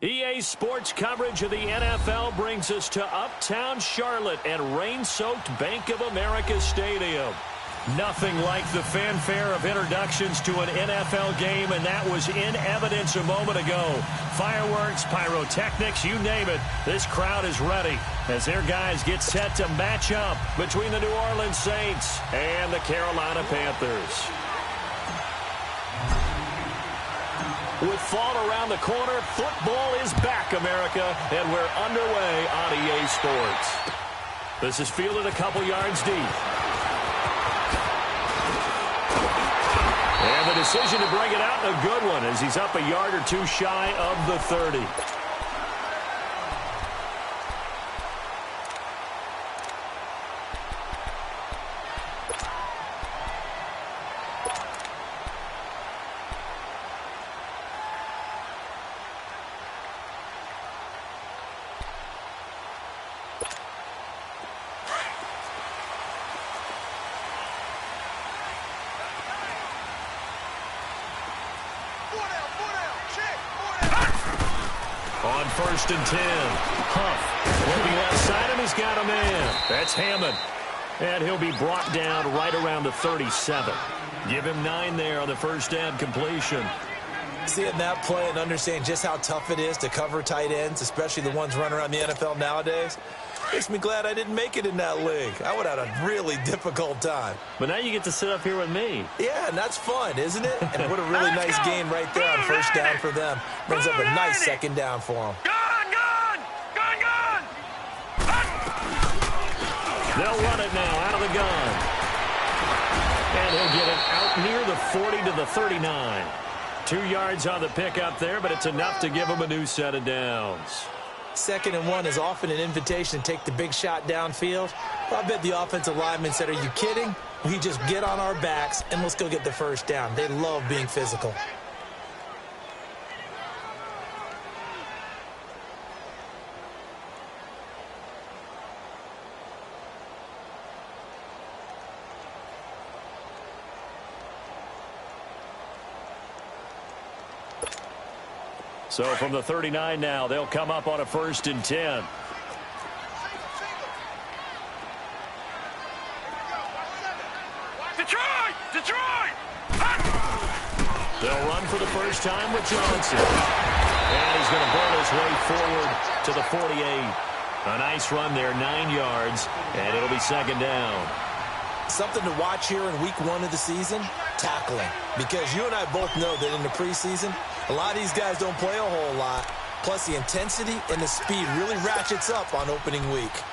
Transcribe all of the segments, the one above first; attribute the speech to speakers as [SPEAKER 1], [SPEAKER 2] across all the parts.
[SPEAKER 1] EA Sports coverage of the NFL brings us to Uptown Charlotte and rain-soaked Bank of America Stadium. Nothing like the fanfare of introductions to an NFL game, and that was in evidence a moment ago. Fireworks, pyrotechnics, you name it. This crowd is ready as their guys get set to match up between the New Orleans Saints and the Carolina Panthers. With fall around the corner, football is back, America, and we're underway on EA Sports. This is fielded a couple yards deep. And the decision to bring it out, a good one, as he's up a yard or two shy of the 30. On 1st and 10, Huff looking left side him, he's got a man. That's Hammond. And he'll be brought down right around the 37. Give him 9 there on the first down completion.
[SPEAKER 2] Seeing that play and understand just how tough it is to cover tight ends, especially the ones running around the NFL nowadays, makes me glad I didn't make it in that league. I would have had a really difficult time.
[SPEAKER 1] But now you get to sit up here with me.
[SPEAKER 2] Yeah, and that's fun, isn't it? And what a really nice game right there on first down for them. Brings up a nice second down for them.
[SPEAKER 1] They'll run it now out of the gun. And he'll get it out near the 40 to the 39. 2 yards on the pickup there, but it's enough to give him a new set of downs.
[SPEAKER 2] 2nd and 1 is often an invitation to take the big shot downfield. But I bet the offensive lineman said, are you kidding? We just get on our backs and let's go get the first down. They love being physical.
[SPEAKER 1] So from the 39 now, they'll come up on a 1st and 10.
[SPEAKER 3] Detroit!
[SPEAKER 1] They'll run for the first time with Johnson. And he's going to burn his way forward to the 48. A nice run there, 9 yards, and it'll be 2nd down.
[SPEAKER 2] Something to watch here in week 1 of the season, tackling. Because you and I both know that in the preseason, a lot of these guys don't play a whole lot. Plus, the intensity and the speed really ratchets up on opening week.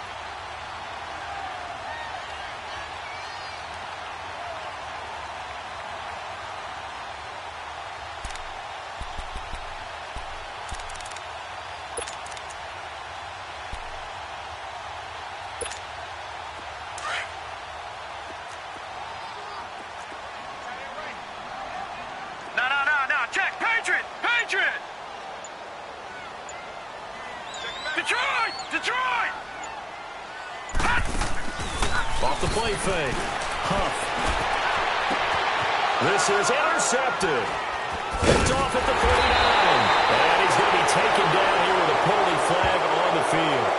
[SPEAKER 3] Detroit!
[SPEAKER 1] Off the play fake. Huff. This is intercepted. It's off at the 49. And he's going to be taken down here with a penalty flag on the field.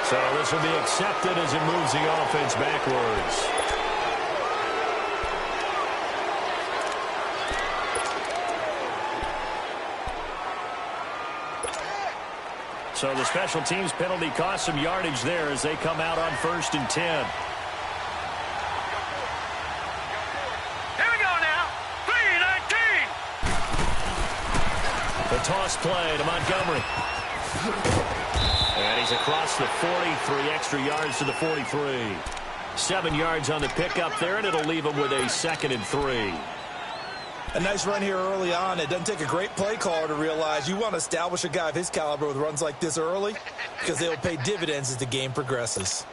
[SPEAKER 1] So this will be accepted as it moves the offense backwards. So the special teams penalty cost some yardage there as they come out on 1st and 10.
[SPEAKER 3] Here we go now. 3-19.
[SPEAKER 1] The toss play to Montgomery. And he's across the 40, 3 extra yards to the 43. 7 yards on the pickup there, and it'll leave him with a 2nd and 3.
[SPEAKER 2] A nice run here early on. It doesn't take a great play caller to realize you want to establish a guy of his caliber with runs like this early because they will pay dividends as the game progresses.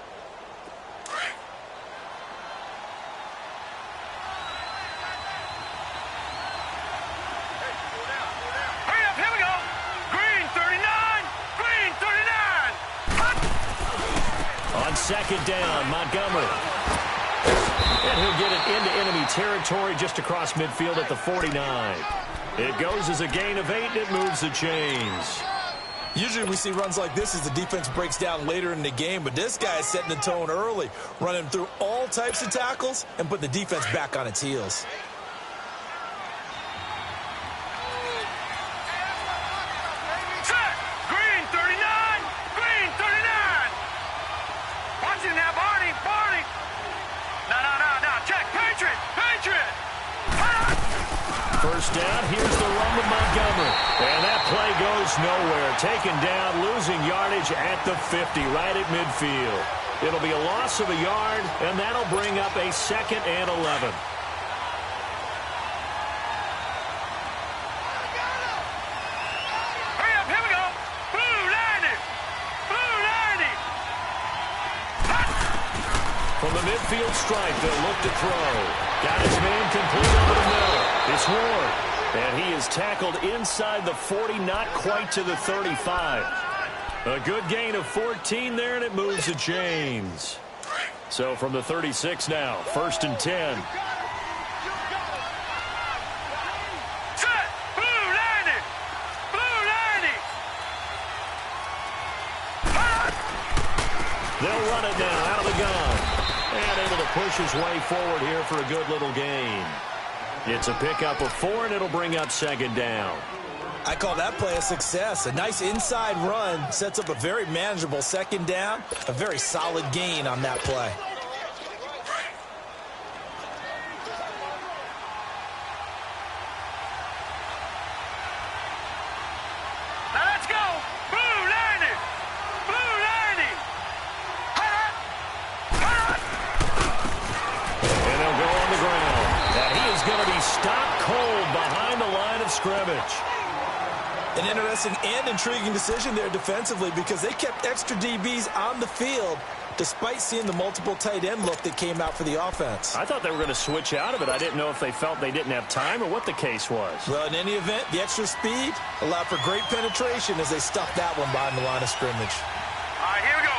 [SPEAKER 3] Hurry up, here we go. Green 39.
[SPEAKER 1] On 2nd down, Montgomery. And he'll get it into enemy territory just across midfield at the 49. It goes as a gain of 8, and it moves the chains.
[SPEAKER 2] Usually we see runs like this as the defense breaks down later in the game, but this guy is setting the tone early, running through all types of tackles and putting the defense back on its heels.
[SPEAKER 3] Set! Green 39! Green 39! Watch it now, Barney! Barney! No. Check! Patriot! Patriot!
[SPEAKER 1] First down, here's the run with Montgomery. And that play goes nowhere. Taken down, losing yardage at the 50, right at midfield. It'll be a loss of a yard, and that'll bring up a 2nd and 11.
[SPEAKER 3] Hurry up, here we go! Blue 90! Blue 90!
[SPEAKER 1] From the midfield stripe, they'll look to throw. Got his man complete over the middle. It's Ward, and he is tackled inside the 40, not quite to the 35. A good gain of 14 there, and it moves the chains. So from the 36 now, 1st and 10.
[SPEAKER 3] Set! Blue 90! Blue 90!
[SPEAKER 1] They'll run it now out of the gun. And able to push his way forward here for a good little gain. It's a pickup of 4, and it'll bring up 2nd down.
[SPEAKER 2] I call that play a success. A nice inside run sets up a very manageable 2nd down. A very solid gain on that play.
[SPEAKER 3] Now let's go! Blue 90! Blue 90!
[SPEAKER 1] And they'll go on the ground. And he is going to be stopped cold behind the line of scrimmage.
[SPEAKER 2] An interesting and intriguing decision there defensively because they kept extra DBs on the field despite seeing the multiple tight end look that came out for the offense.
[SPEAKER 1] I thought they were going to switch out of it. I didn't know if they felt they didn't have time or what the case was.
[SPEAKER 2] Well, in any event, the extra speed allowed for great penetration as they stuffed that one behind the line of scrimmage.
[SPEAKER 3] All right, here we go.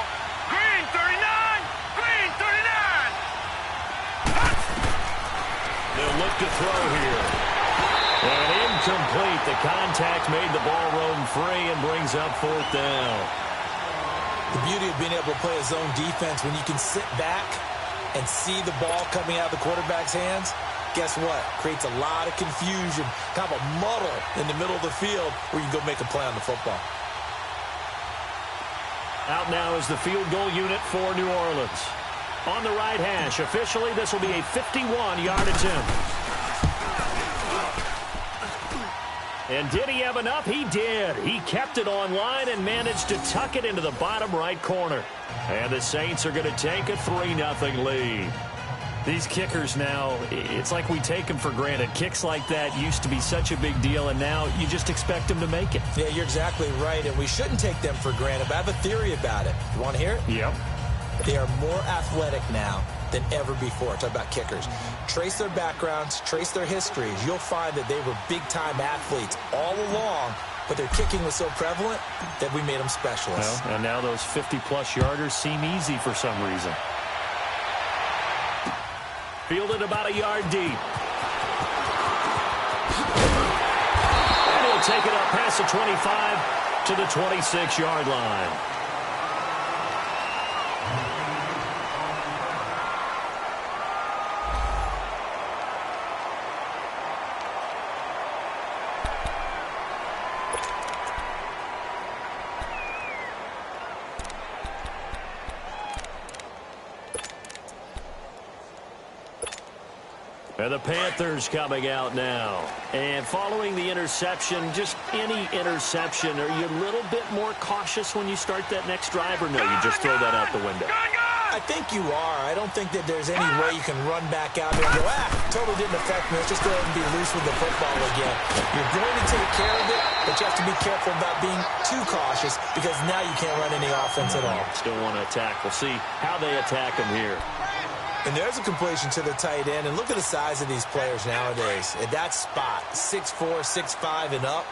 [SPEAKER 3] Green 39! Green 39!
[SPEAKER 1] They'll look to throw here. And incomplete. The contact made the ball roam free and brings up 4th down.
[SPEAKER 2] The beauty of being able to play a zone defense when you can sit back and see the ball coming out of the quarterback's hands, guess what? Creates a lot of confusion, kind of a muddle in the middle of the field where you can go make a play on the football.
[SPEAKER 1] Out now is the field goal unit for New Orleans. On the right hash, officially, this will be a 51-yard attempt. And did he have enough? He did. He kept it online and managed to tuck it into the bottom right corner. And the Saints are going to take a 3-0 lead. These kickers now, it's like we take them for granted. Kicks like that used to be such a big deal, and now you just expect them to make it.
[SPEAKER 2] Yeah, you're exactly right, and we shouldn't take them for granted, but I have a theory about it. You want to hear it?
[SPEAKER 1] Yep.
[SPEAKER 2] They are more athletic now than ever before. Talk about kickers. Trace their backgrounds, trace their histories. You'll find that they were big-time athletes all along, but their kicking was so prevalent that we made them specialists.
[SPEAKER 1] Well, and now those 50-plus yarders seem easy for some reason. Fielded about a yard deep. And he'll take it up past the 25 to the 26-yard line. And the Panthers coming out now. And following the interception, just any interception, are you a little bit more cautious when you start that next drive, or no, you just throw that out the window?
[SPEAKER 2] I think you are. I don't think that there's any way you can run back out there and go, totally didn't affect me. Let's just go ahead and be loose with the football again. You're going to take care of it, but you have to be careful about being too cautious because now you can't run any offense at all.
[SPEAKER 1] Still want to attack. We'll see how they attack them here.
[SPEAKER 2] And there's a completion to the tight end. And look at the size of these players nowadays. At that spot, 6'4", 6'5", and up.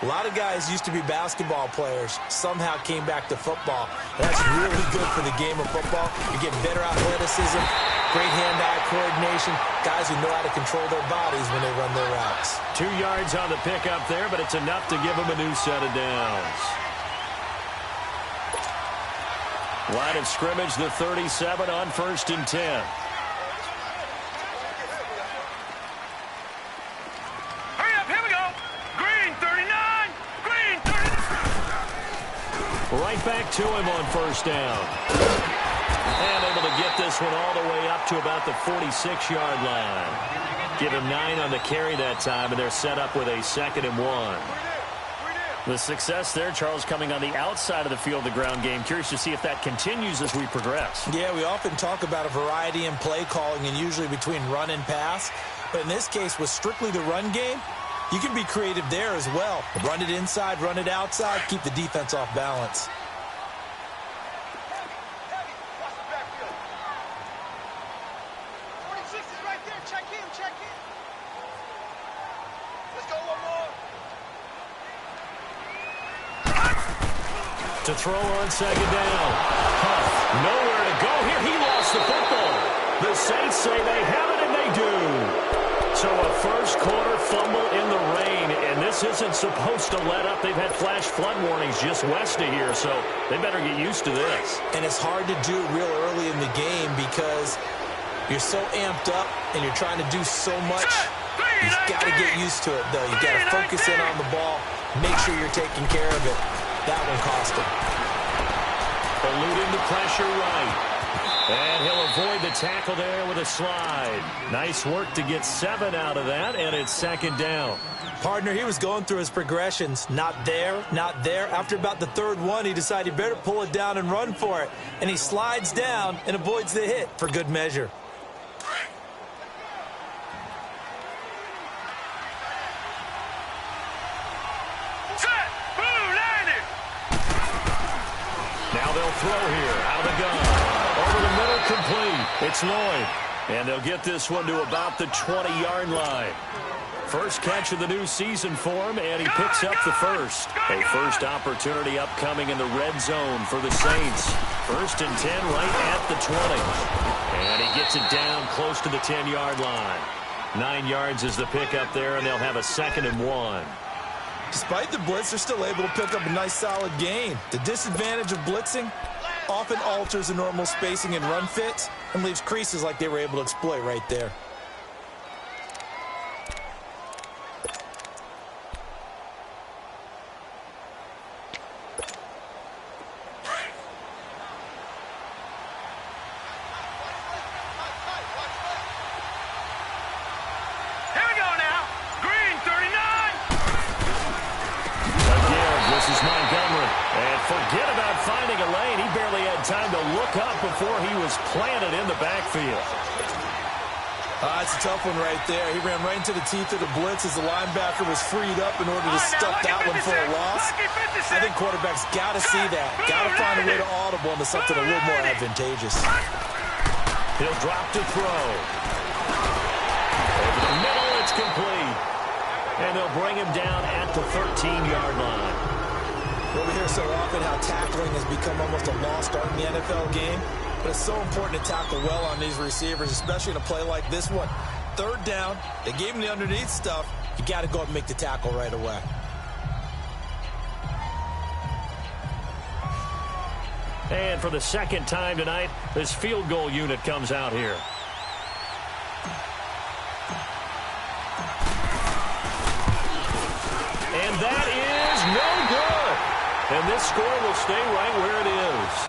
[SPEAKER 2] A lot of guys used to be basketball players, somehow came back to football. That's really good for the game of football. You're getting better athleticism, Great hand-eye coordination. Guys who know how to control their bodies when they run their routes.
[SPEAKER 1] 2 yards on the pickup there, but it's enough to give them a new set of downs. Line of scrimmage, the 37 on 1st and 10.
[SPEAKER 3] Hurry up, here we go. Green 39, green 39.
[SPEAKER 1] Right back to him on 1st down. And able to get this one all the way up to about the 46-yard line. Give him 9 on the carry that time, and they're set up with a 2nd and 1. The success there, Charles, coming on the outside of the field, the ground game. Curious to see if that continues as we progress.
[SPEAKER 2] Yeah, we often talk about a variety in play calling and usually between run and pass. But in this case, with strictly the run game, you can be creative there as well. Run it inside, run it outside, keep the defense off balance.
[SPEAKER 1] To throw on 2nd down. Huff, nowhere to go here. He lost the football. The Saints say they have it, and they do. So a first-quarter fumble in the rain, and this isn't supposed to let up. They've had flash flood warnings just west of here, so they better get used to this.
[SPEAKER 2] And it's hard to do real early in the game because you're so amped up and you're trying to do so much. You've got to get used to it, though. You've got to focus in on the ball, make sure you're taking care of it. That one cost him.
[SPEAKER 1] Eluding the pressure right. And he'll avoid the tackle there with a slide. Nice work to get 7 out of that, and it's 2nd down.
[SPEAKER 2] Partner, he was going through his progressions. Not there, not there. After about the 3rd one, he decided he better pull it down and run for it. And he slides down and avoids the hit for good measure.
[SPEAKER 1] Now they'll throw here, out of the gun. Over the middle, complete. It's Lloyd. And they'll get this one to about the 20-yard line. First catch of the new season for him, and he picks up the first. A first opportunity upcoming in the red zone for the Saints. 1st and 10 right at the 20. And he gets it down close to the 10-yard line. 9 yards is the pickup there, and they'll have a 2nd and 1.
[SPEAKER 2] Despite the blitz, they're still able to pick up a nice solid gain. The disadvantage of blitzing often alters the normal spacing and run fits and leaves creases like they were able to exploit right there.
[SPEAKER 1] Forget about finding a lane. He barely had time to look up before he was planted in the backfield.
[SPEAKER 2] It's a tough one right there. He ran right into the teeth of the blitz as the linebacker was freed up in order to stuff that one for a loss. I think quarterbacks got to see that. Got to find a way to audible into something a little more advantageous.
[SPEAKER 1] He'll drop to throw. Over the middle, it's complete. And they'll bring him down at the 13-yard line.
[SPEAKER 2] Well, we hear so often how tackling has become almost a lost art in the NFL game, but it's so important to tackle well on these receivers, especially in a play like this one. 3rd down, they gave him the underneath stuff. You got to go up and make the tackle right away.
[SPEAKER 1] And for the 2nd time tonight, this field goal unit comes out here. And that is no good. And this score will stay right where it is.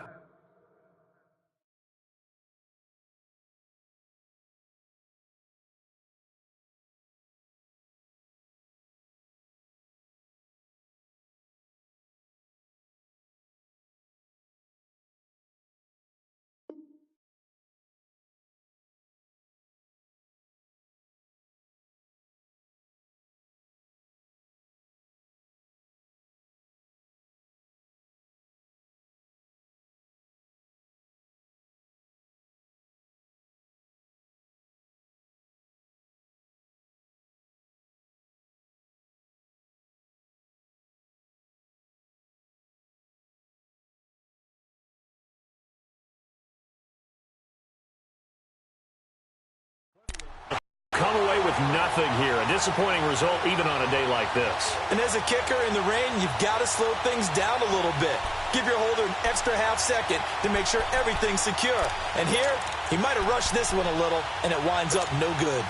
[SPEAKER 1] nothing here. A disappointing result even on a day like this.
[SPEAKER 2] And as a kicker in the rain, you've got to slow things down a little bit. Give your holder an extra half second to make sure everything's secure. And here, he might have rushed this one a little, and it winds up no good.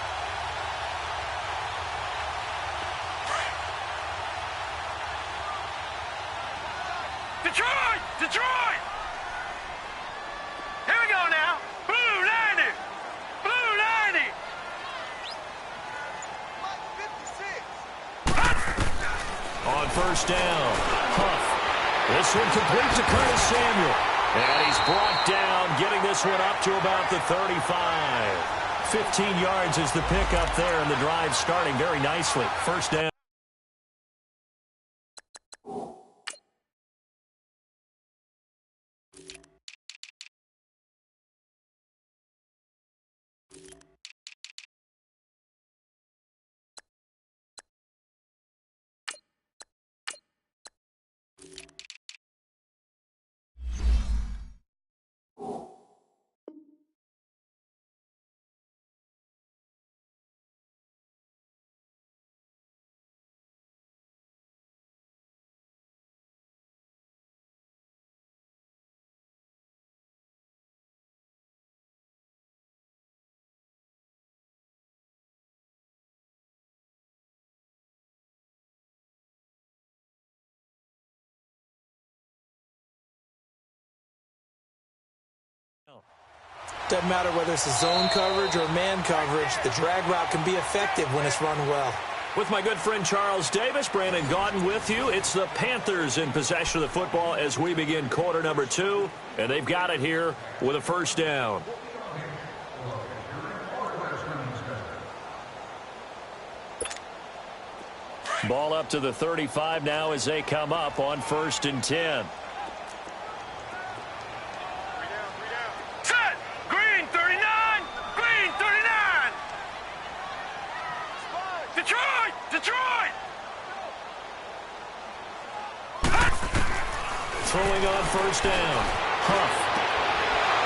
[SPEAKER 3] Detroit! Detroit! Here we go now. Blue 90! Blue 90!
[SPEAKER 1] On first down, Huff. This one complete to Curtis Samuel. And he's brought down, getting this one up to about the 35. 15 yards is the pickup there, and the drive starting very nicely. First down.
[SPEAKER 2] Doesn't matter whether it's a zone coverage or man coverage, the drag route can be effective when it's run well.
[SPEAKER 1] With my good friend Charles Davis, Brandon Gaudin with you. It's the Panthers in possession of the football as we begin quarter number 2, and they've got it here with a first down. Ball up to the 35 now as they come up on 1st and 10.
[SPEAKER 3] Set! Green 39! Green 39! Detroit! Detroit!
[SPEAKER 1] Throwing on first down. Huff.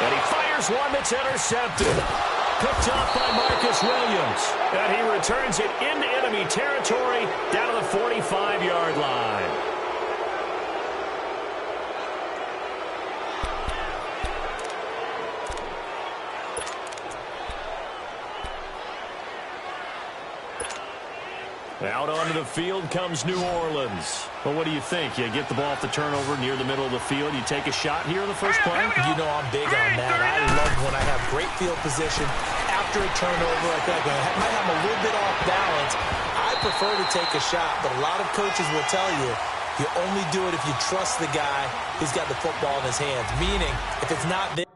[SPEAKER 1] And he fires one that's intercepted. Picked off by Marcus Williams. And he returns it into enemy territory down to the 45-yard line. Out onto the field comes New Orleans. Well, what do you think? You get the ball off the turnover near the middle of the field. You take a shot here in the first play?
[SPEAKER 2] You know I'm big on that. I love when I have great field position after a turnover. I feel like I might have a little bit off balance. I prefer to take a shot, but a lot of coaches will tell you you only do it if you trust the guy who's got the football in his hands. Meaning, if it's not there,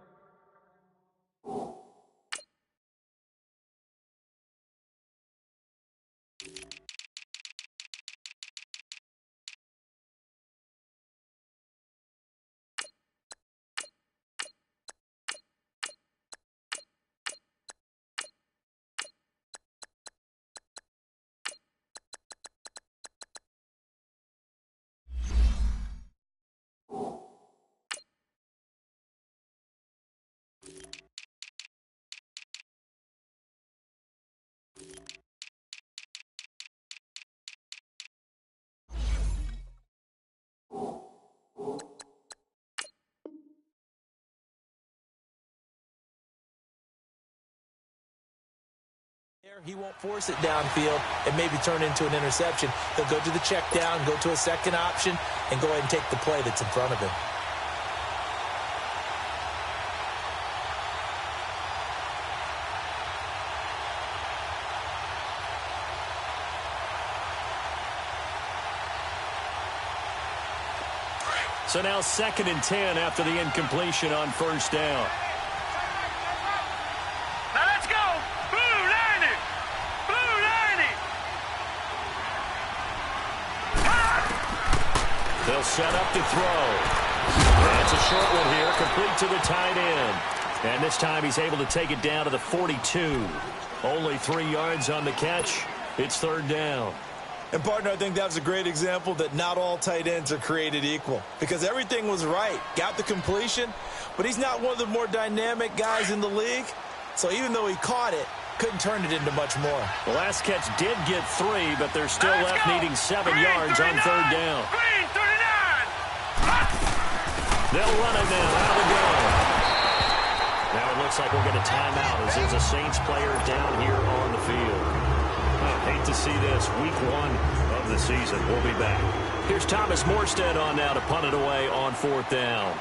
[SPEAKER 2] he won't force it downfield and maybe turn into an interception. He'll go to the check down, go to a second option, and go ahead and take the play that's in front of him.
[SPEAKER 1] So now 2nd and 10 after the incompletion on first down.
[SPEAKER 3] Now let's go! Blue 90! Blue 90!
[SPEAKER 1] They'll set up to throw. That's a short one here, complete to the tight end. And this time he's able to take it down to the 42. Only 3 yards on the catch. It's 3rd down.
[SPEAKER 2] And, partner, I think that was a great example that not all tight ends are created equal. Because everything was right. Got the completion, but he's not one of the more dynamic guys in the league. So even though he caught it, couldn't turn it into much more.
[SPEAKER 1] The last catch did get 3, but they're still left needing 7 yards on 3rd down.
[SPEAKER 3] Green 39.
[SPEAKER 1] They'll run it now out of the gun. Now it looks like we'll get a timeout as there's a Saints player down here on the field. Hate to see this. Week 1 of the season. We'll be back. Here's Thomas Morstead on now to punt it away on 4th down.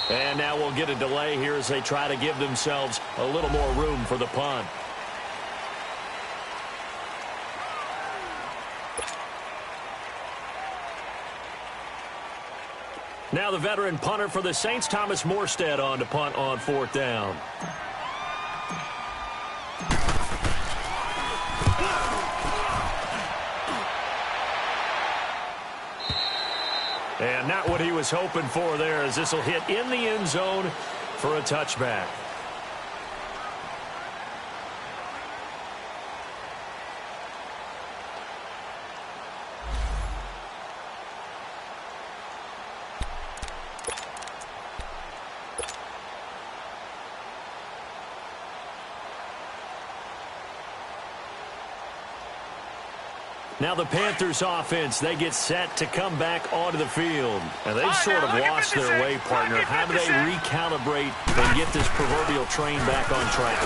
[SPEAKER 1] And now we'll get a delay here as they try to give themselves a little more room for the punt. Now the veteran punter for the Saints, Thomas Morstead, on to punt on 4th down. And not what he was hoping for there, as this will hit in the end zone for a touchback. Now the Panthers offense, they get set to come back onto the field. And they've sort of lost their way, partner. How do they recalibrate and get this proverbial train back on track?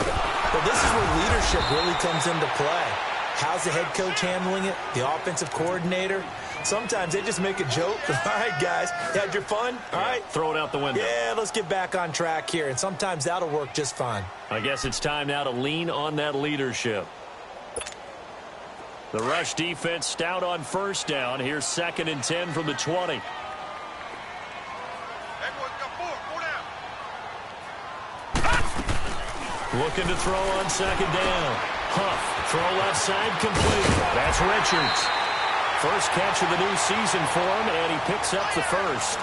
[SPEAKER 2] Well, this is where leadership really comes into play. How's the head coach handling it? The offensive coordinator? Sometimes they just make a joke. All right, guys, you had your fun? All right.
[SPEAKER 1] Throw it out the window.
[SPEAKER 2] Yeah, let's get back on track here. And sometimes that'll work just fine.
[SPEAKER 1] I guess it's time now to lean on that leadership. The rush defense stout on 1st down. Here's 2nd and 10 from the 20. Looking to throw on 2nd down. Huff, throw left side, complete. That's Richards. First catch of the new season for him, and he picks up the first.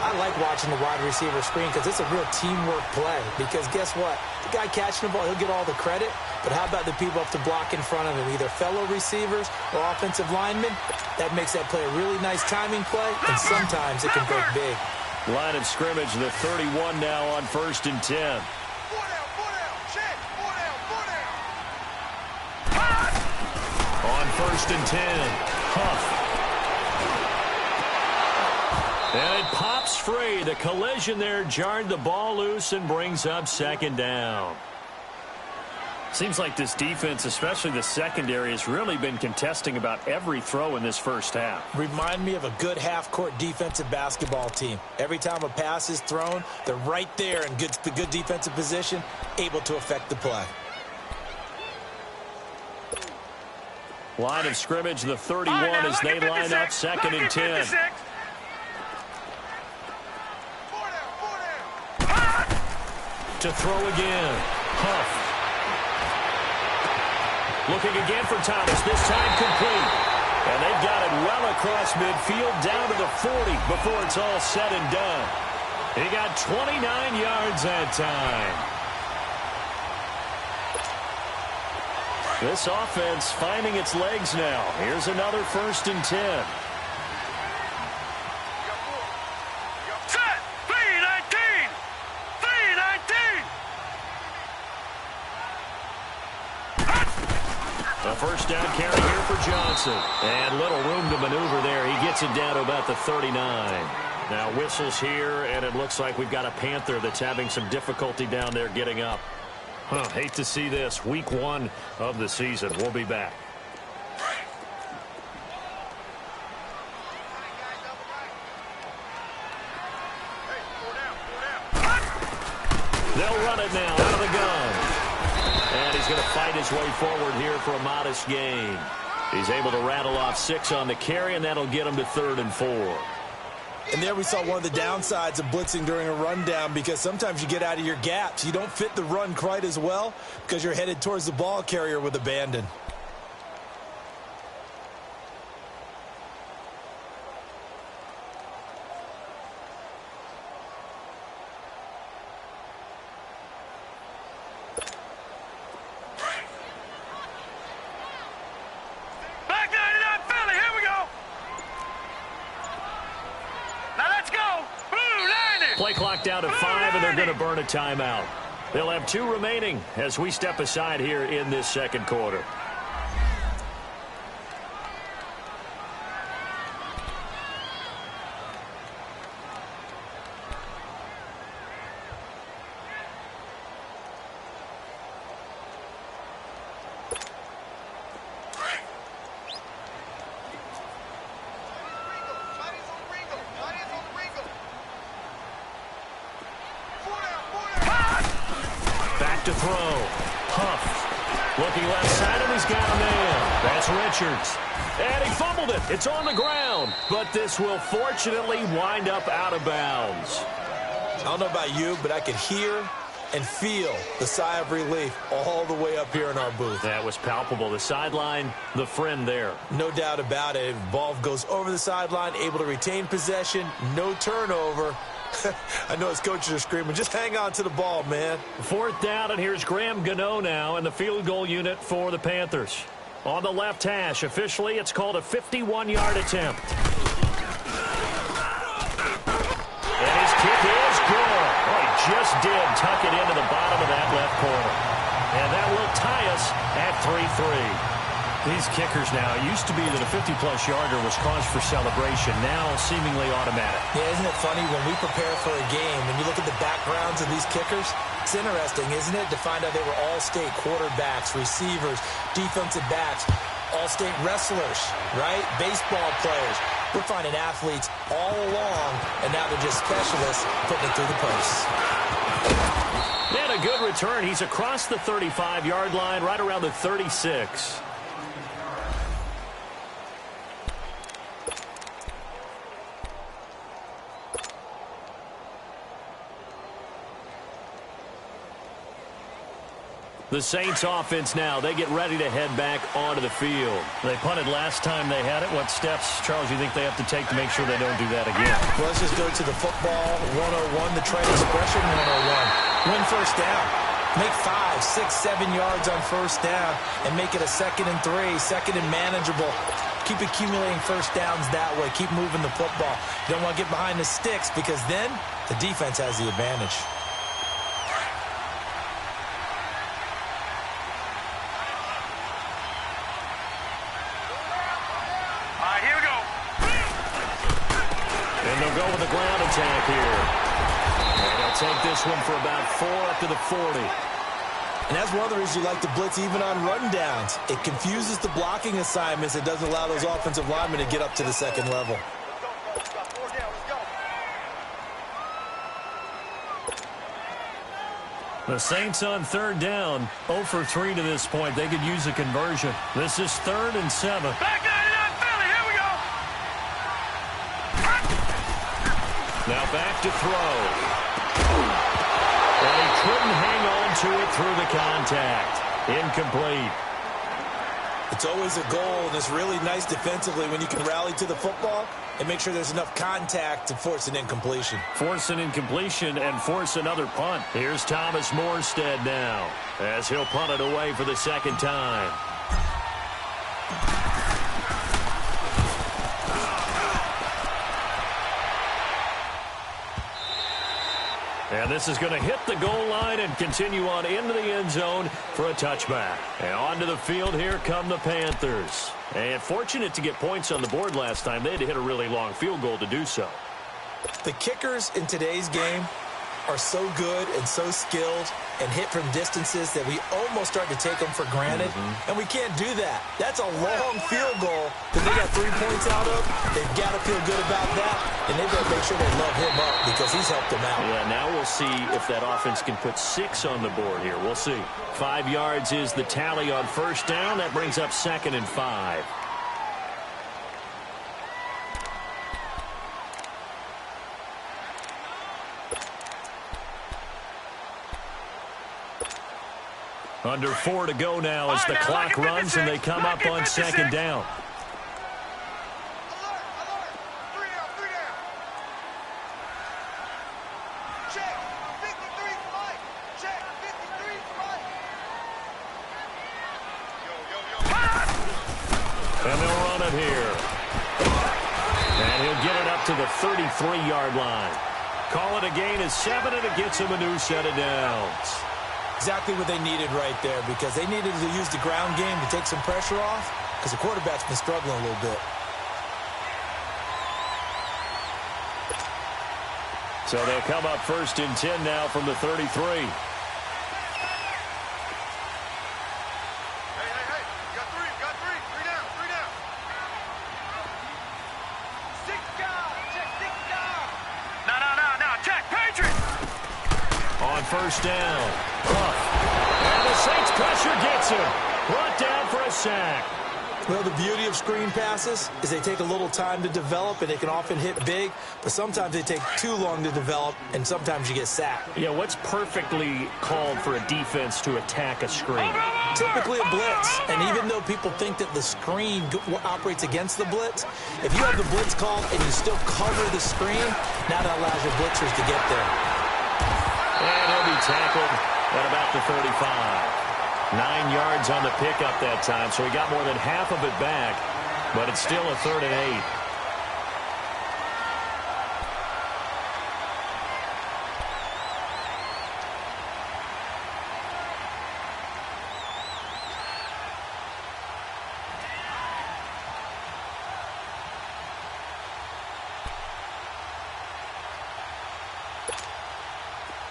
[SPEAKER 2] I like watching the wide receiver screen because it's a real teamwork play. Because guess what? The guy catching the ball, he'll get all the credit. But how about the people up to block in front of him, either fellow receivers or offensive linemen? That makes that play a really nice timing play, and sometimes it can break big.
[SPEAKER 1] Line of scrimmage, the 31 now on 1st and 10. On 1st and 10, Huff. And it pops free. The collision there jarred the ball loose and brings up 2nd down. Seems like this defense, especially the secondary, has really been contesting about every throw in this first half.
[SPEAKER 2] Remind me of a good half-court defensive basketball team. Every time a pass is thrown, they're right there in good defensive position, able to affect the play.
[SPEAKER 1] Line of scrimmage, the 31 as they line up 2nd and 10. To throw again. Huff. Looking again for Thomas, this time complete. And they've got it well across midfield, down to the 40 before it's all said and done. He got 29 yards that time. This offense finding its legs now. Here's another 1st and 10.
[SPEAKER 3] Set! 319! 319!
[SPEAKER 1] A 1st down carry here for Johnson. And little room to maneuver there. He gets it down to about the 39. Now whistles here, and it looks like we've got a Panther that's having some difficulty down there getting up. Hate to see this. Week 1 of the season. We'll be back. They'll run it now out of the gun. And he's going to fight his way forward here for a modest gain. He's able to rattle off 6 on the carry, and that'll get him to 3rd and 4.
[SPEAKER 2] And there we saw one of the downsides of blitzing during a rundown, because sometimes you get out of your gaps. You don't fit the run quite as well because you're headed towards the ball carrier with abandon.
[SPEAKER 1] Play clock down to 5, and they're going to burn a timeout. They'll have 2 remaining as we step aside here in this second quarter. To throw. Huff. Looking left side, and he's got a man. That's Richards. And he fumbled it. It's on the ground. But this will fortunately wind up out of bounds.
[SPEAKER 2] I don't know about you, but I could hear and feel the sigh of relief all the way up here in our booth.
[SPEAKER 1] That was palpable. The sideline, the friend there.
[SPEAKER 2] No doubt about it. Ball goes over the sideline, able to retain possession, no turnover. I know his coaches are screaming, just hang on to the ball, man.
[SPEAKER 1] 4th down, and here's Graham Gano now in the field goal unit for the Panthers. On the left hash, officially, it's called a 51-yard attempt. And his kick is good. Oh, he just did tuck it into the bottom of that left corner. And that will tie us at 3-3. These kickers now, it used to be that a 50-plus yarder was cause for celebration. Now seemingly automatic.
[SPEAKER 2] Yeah, isn't it funny when we prepare for a game and you look at the backgrounds of these kickers? It's interesting, isn't it, to find out they were all-state quarterbacks, receivers, defensive backs, all-state wrestlers, right? Baseball players. We're finding athletes all along, and now they're just specialists putting it through the posts.
[SPEAKER 1] And a good return. He's across the 35-yard line, right around the 36. The Saints offense now, they get ready to head back onto the field. They punted last time they had it. What steps, Charles, you think they have to take to make sure they don't do that again?
[SPEAKER 2] Well, let's just go to the football 101, the trade expression 101. Win first down. Make 5, 6, 7 yards on first down and make it a 2nd and 3, 2nd and manageable. Keep accumulating first downs that way. Keep moving the football. You don't want to get behind the sticks because then the defense has the advantage.
[SPEAKER 1] Go with the ground attack here. And they'll take this one for about 4 up to the 40.
[SPEAKER 2] And that's one of the reasons you like to blitz even on rundowns. It confuses the blocking assignments. It doesn't allow those offensive linemen to get up to the 2nd level.
[SPEAKER 1] The Saints on 3rd down, 0 for 3 to this point. They could use a conversion. This is 3rd and 7.
[SPEAKER 3] Back 99, Philly, here we go.
[SPEAKER 1] Now back to throw. And he couldn't hang on to it through the contact. Incomplete.
[SPEAKER 2] It's always a goal, and it's really nice defensively when you can rally to the football and make sure there's enough contact to force an incompletion.
[SPEAKER 1] Force an incompletion and force another punt. Here's Thomas Morstead now as he'll punt it away for the 2nd time. And this is going to hit the goal line and continue on into the end zone for a touchback. And onto the field, here come the Panthers. And fortunate to get points on the board last time. They had to hit a really long field goal to do so.
[SPEAKER 2] The kickers in today's game are so good and so skilled and hit from distances that we almost start to take them for granted. And we can't do that. That's a long field goal that they got 3 points out of. They've got to feel good about that, and they've got to make sure they love him up because he's helped them out.
[SPEAKER 1] Yeah, now we'll see if that offense can put 6 on the board here. We'll see. 5 yards is the tally on first down. That brings up 2nd and 5. Under 4 to go now as the clock runs and they come up on second down. And they'll run it here. And he'll get it up to the 33-yard line. Call it a gain of 7, and it gets him a new set of downs.
[SPEAKER 2] Exactly what they needed right there, because they needed to use the ground game to take some pressure off, because the quarterback's been struggling a little bit.
[SPEAKER 1] So they'll come up 1st and 10 now from the 33. First down. And the Saints pressure gets him. Brought down for a sack.
[SPEAKER 2] Well, the beauty of screen passes is they take a little time to develop, and they can often hit big, but sometimes they take too long to develop, and sometimes you get sacked.
[SPEAKER 1] Yeah, what's perfectly called for a defense to attack a screen?
[SPEAKER 2] Typically a blitz, and even though people think that the screen operates against the blitz, if you have the blitz called and you still cover the screen, now that allows your blitzers to get there.
[SPEAKER 1] And he'll be tackled at about the 35. 9 yards on the pickup that time, so he got more than half of it back, but it's still a 3rd and 8.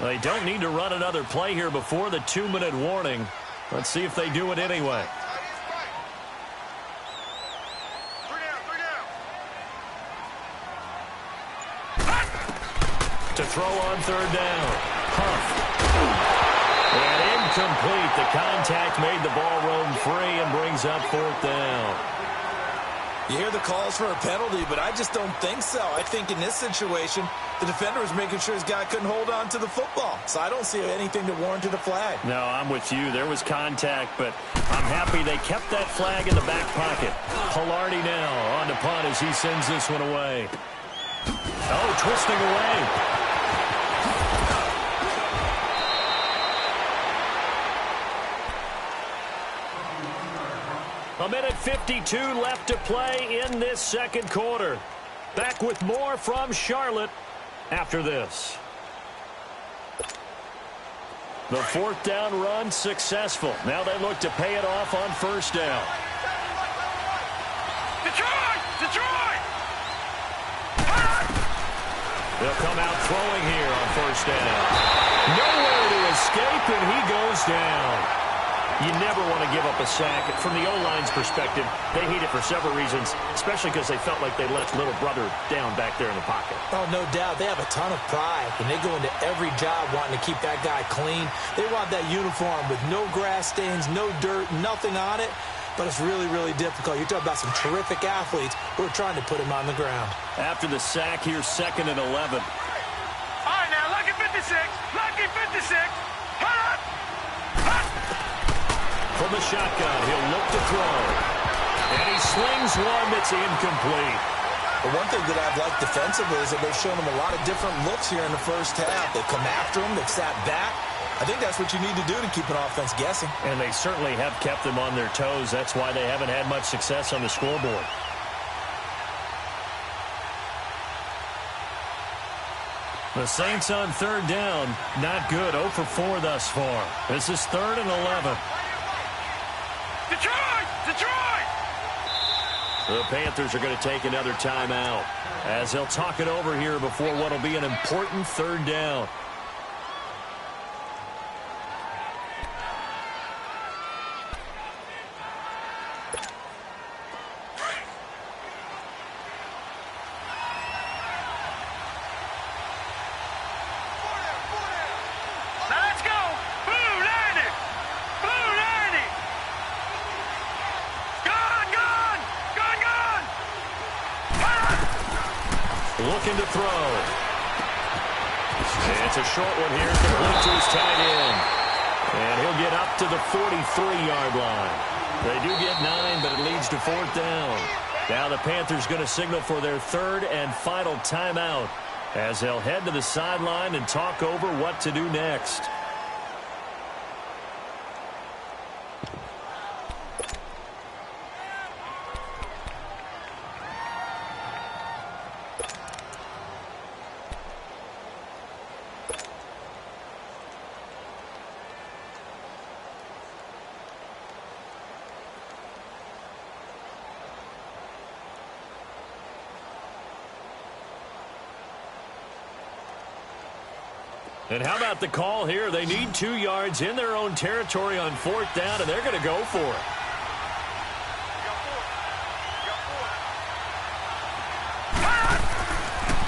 [SPEAKER 1] They don't need to run another play here before the 2-minute warning. Let's see if they do it anyway. To throw on 3rd down. Huff. And incomplete. The contact made the ball roam free and brings up 4th down.
[SPEAKER 2] You hear the calls for a penalty, but I just don't think so. I think in this situation, the defender was making sure his guy couldn't hold on to the football. So I don't see anything that warranted a flag.
[SPEAKER 1] No, I'm with you. There was contact, but I'm happy they kept that flag in the back pocket. Pilardi now on the punt as he sends this one away. Oh, twisting away. A minute 52 left to play in this second quarter. Back with more from Charlotte after this. The 4th down run successful. Now they look to pay it off on 1st down.
[SPEAKER 3] Detroit! Detroit!
[SPEAKER 1] They'll come out throwing here on 1st down. Nowhere to escape, and he goes down. You never want to give up a sack. From the O-line's perspective, they hate it for several reasons, especially because they felt like they let little brother down back there in the pocket.
[SPEAKER 2] Oh, no doubt. They have a ton of pride. When they go into every job wanting to keep that guy clean, they want that uniform with no grass stains, no dirt, nothing on it. But it's really, really difficult. You're talking about some terrific athletes who are trying to put him on the ground.
[SPEAKER 1] After the sack, here's 2nd and 11.
[SPEAKER 3] All right, now, lucky 56. Lucky 56. Hut! Hut!
[SPEAKER 1] From the shotgun, he'll look to throw. And he slings one that's incomplete.
[SPEAKER 2] The one thing that I've liked defensively is that they've shown him a lot of different looks here in the first half. They've come after him. They've sat back. I think that's what you need to do to keep an offense guessing.
[SPEAKER 1] And they certainly have kept them on their toes. That's why they haven't had much success on the scoreboard. The Saints on 3rd down, not good. 0 for 4 thus far. This is 3rd and 11.
[SPEAKER 3] Detroit! Detroit!
[SPEAKER 1] The Panthers are going to take another timeout as they'll talk it over here before what will be an important 3rd down. Looking to throw. It's a short one here, complete to his tight end. And he'll get up to the 43-yard line. They do get 9, but it leads to 4th down. Now the Panthers going to signal for their 3rd and final timeout as they'll head to the sideline and talk over what to do next. And how about the call here? They need 2 yards in their own territory on 4th down, and they're going to go for it.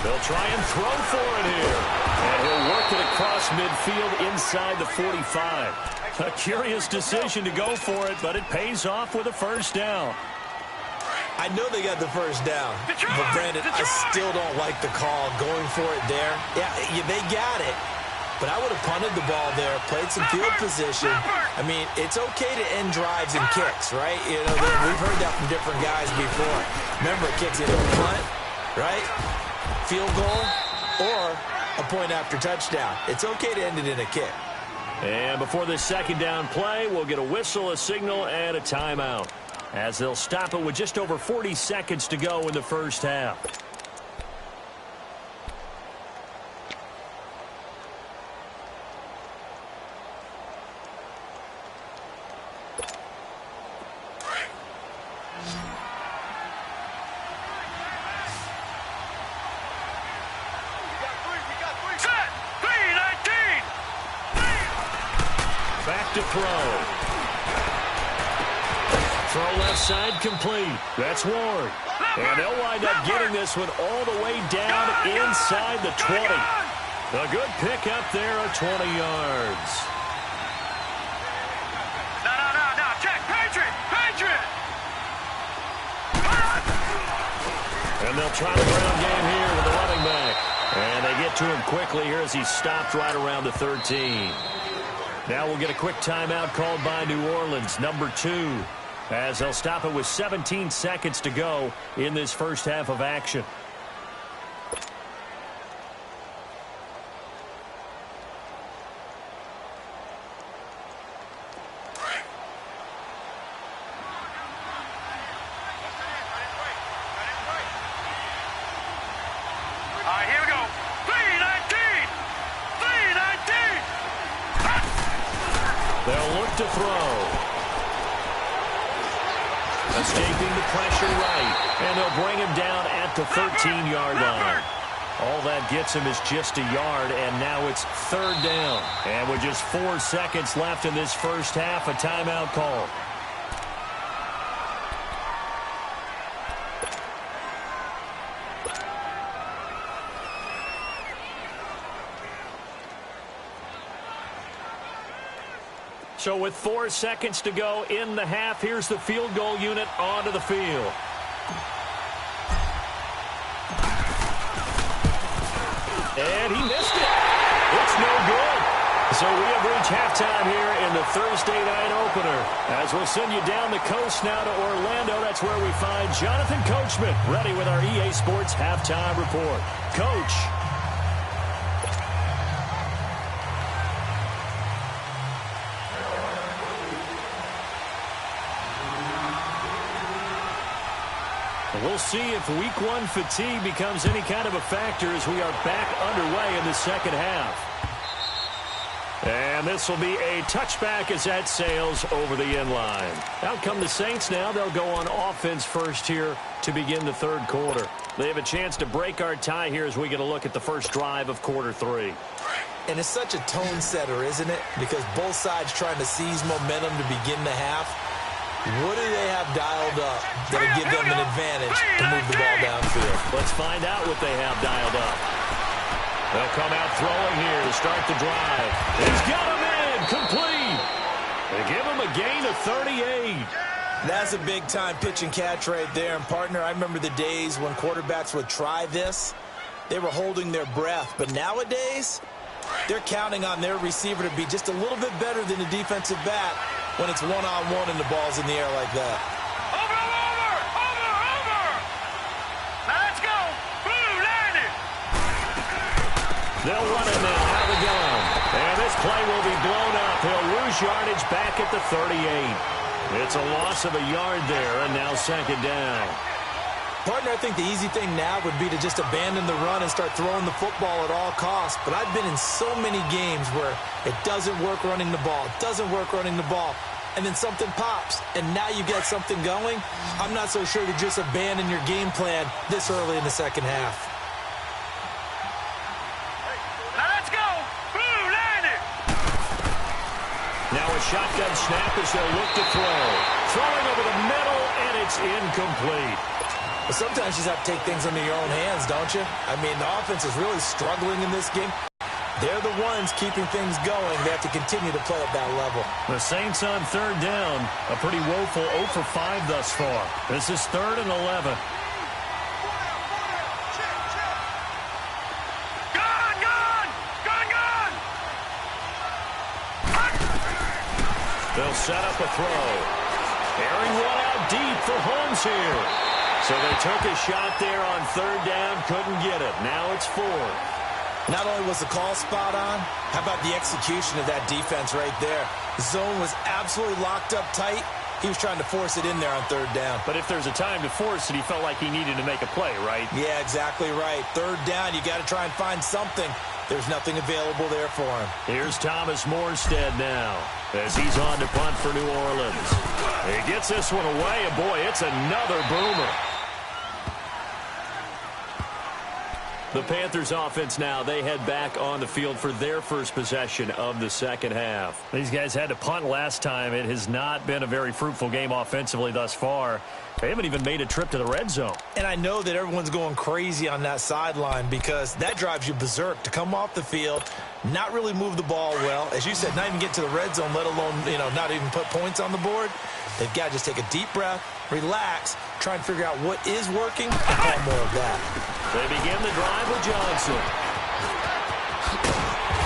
[SPEAKER 1] They'll try and throw for it here. And he'll work it across midfield inside the 45. A curious decision to go for it, but it pays off with a 1st down.
[SPEAKER 2] I know they got the 1st down, but Brandon, I still don't like the call going for it there. Yeah, they got it. But I would have punted the ball there, played some field position. I mean, it's okay to end drives and kicks, right? You know, we've heard that from different guys before. Remember, kicks either punt, right? Field goal, or a point after touchdown. It's okay to end it in a kick.
[SPEAKER 1] And before this 2nd down play, we'll get a whistle, a signal, and a timeout, as they'll stop it with just over 40 seconds to go in the 1st half. To throw. Throw left side complete. That's Ward. And they'll wind up getting this one all the way down inside the 20. A good pick up there of 20 yards.
[SPEAKER 3] No. Check. Patriot.
[SPEAKER 1] And they'll try the ground game here with the running back. And they get to him quickly here as he stopped right around the 13. Now we'll get a quick timeout called by New Orleans, number 2, as they'll stop it with 17 seconds to go in this 1st half of action.
[SPEAKER 3] All right, here we go. 319.
[SPEAKER 1] They'll look to throw. Escaping the pressure right. And they'll bring him down at the 13-yard line. All that gets him is just a yard, and now it's 3rd down. And with just 4 seconds left in this 1st half, a timeout call. So with 4 seconds to go in the half, here's the field goal unit onto the field. And he missed it. It's no good. So we have reached halftime here in the Thursday night opener. As we'll send you down the coast now to Orlando, that's where we find Jonathan Coachman ready with our EA Sports halftime report. Coach. We'll see if week 1 fatigue becomes any kind of a factor as we are back underway in the 2nd half. And this will be a touchback as that sails over the end line. Out come the Saints now. They'll go on offense first here to begin the 3rd quarter. They have a chance to break our tie here as we get a look at the first drive of quarter 3.
[SPEAKER 2] And it's such a tone setter, isn't it? Because both sides trying to seize momentum to begin the half. What do they have dialed up that'll give them an advantage to move the ball downfield?
[SPEAKER 1] Let's find out what they have dialed up. They'll come out throwing here to start the drive. He's got him in, complete. They give him a gain of 38.
[SPEAKER 2] That's a big-time pitch and catch right there. And, partner, I remember the days when quarterbacks would try this. They were holding their breath. But nowadays, they're counting on their receiver to be just a little bit better than the defensive back when it's one-on-one and the ball's in the air like that.
[SPEAKER 3] Over! Now let's go. Boom, landed.
[SPEAKER 1] They'll run it now out of the gun. And this play will be blown up. He'll lose yardage back at the 38. It's a loss of a yard there, and now second down.
[SPEAKER 2] Partner, I think the easy thing now would be to just abandon the run and start throwing the football at all costs. But I've been in so many games where it doesn't work running the ball. And then something pops, and now you get something going. I'm not so sure to just abandon your game plan this early in the second half.
[SPEAKER 3] Now let's go. Boom, landed.
[SPEAKER 1] Now a shotgun snap as they'll look to throw. Throwing over the middle, and it's incomplete.
[SPEAKER 2] But sometimes you just have to take things into your own hands, don't you? I mean, the offense is really struggling in this game. They're the ones keeping things going. They have to continue to play at that level.
[SPEAKER 1] The Saints on third down. A pretty woeful 0 for 5 thus far. This is 3rd and 11.
[SPEAKER 3] Gun!
[SPEAKER 1] They'll set up a throw. Airing one out deep for Holmes here. So they took a shot there on third down, couldn't get it. Now it's 4.
[SPEAKER 2] Not only was the call spot on, how about the execution of that defense right there? The zone was absolutely locked up tight. He was trying to force it in there on third down.
[SPEAKER 1] But if there's a time to force it, he felt like he needed to make a play, right?
[SPEAKER 2] Yeah, exactly right. Third down, you got to try and find something. There's nothing available there for him.
[SPEAKER 1] Here's Thomas Morstead now as he's on to punt for New Orleans. He gets this one away, and boy, it's another boomer. The Panthers offense now, they head back on the field for their first possession of the second half. These guys had to punt last time. It has not been a very fruitful game offensively thus far. They haven't even made a trip to the red zone.
[SPEAKER 2] And I know that everyone's going crazy on that sideline because that drives you berserk to come off the field, not really move the ball well. As you said, not even get to the red zone, let alone, not even put points on the board. They've got to just take a deep breath, relax, try and figure out what is working, and call more of that.
[SPEAKER 1] They begin the drive with Johnson.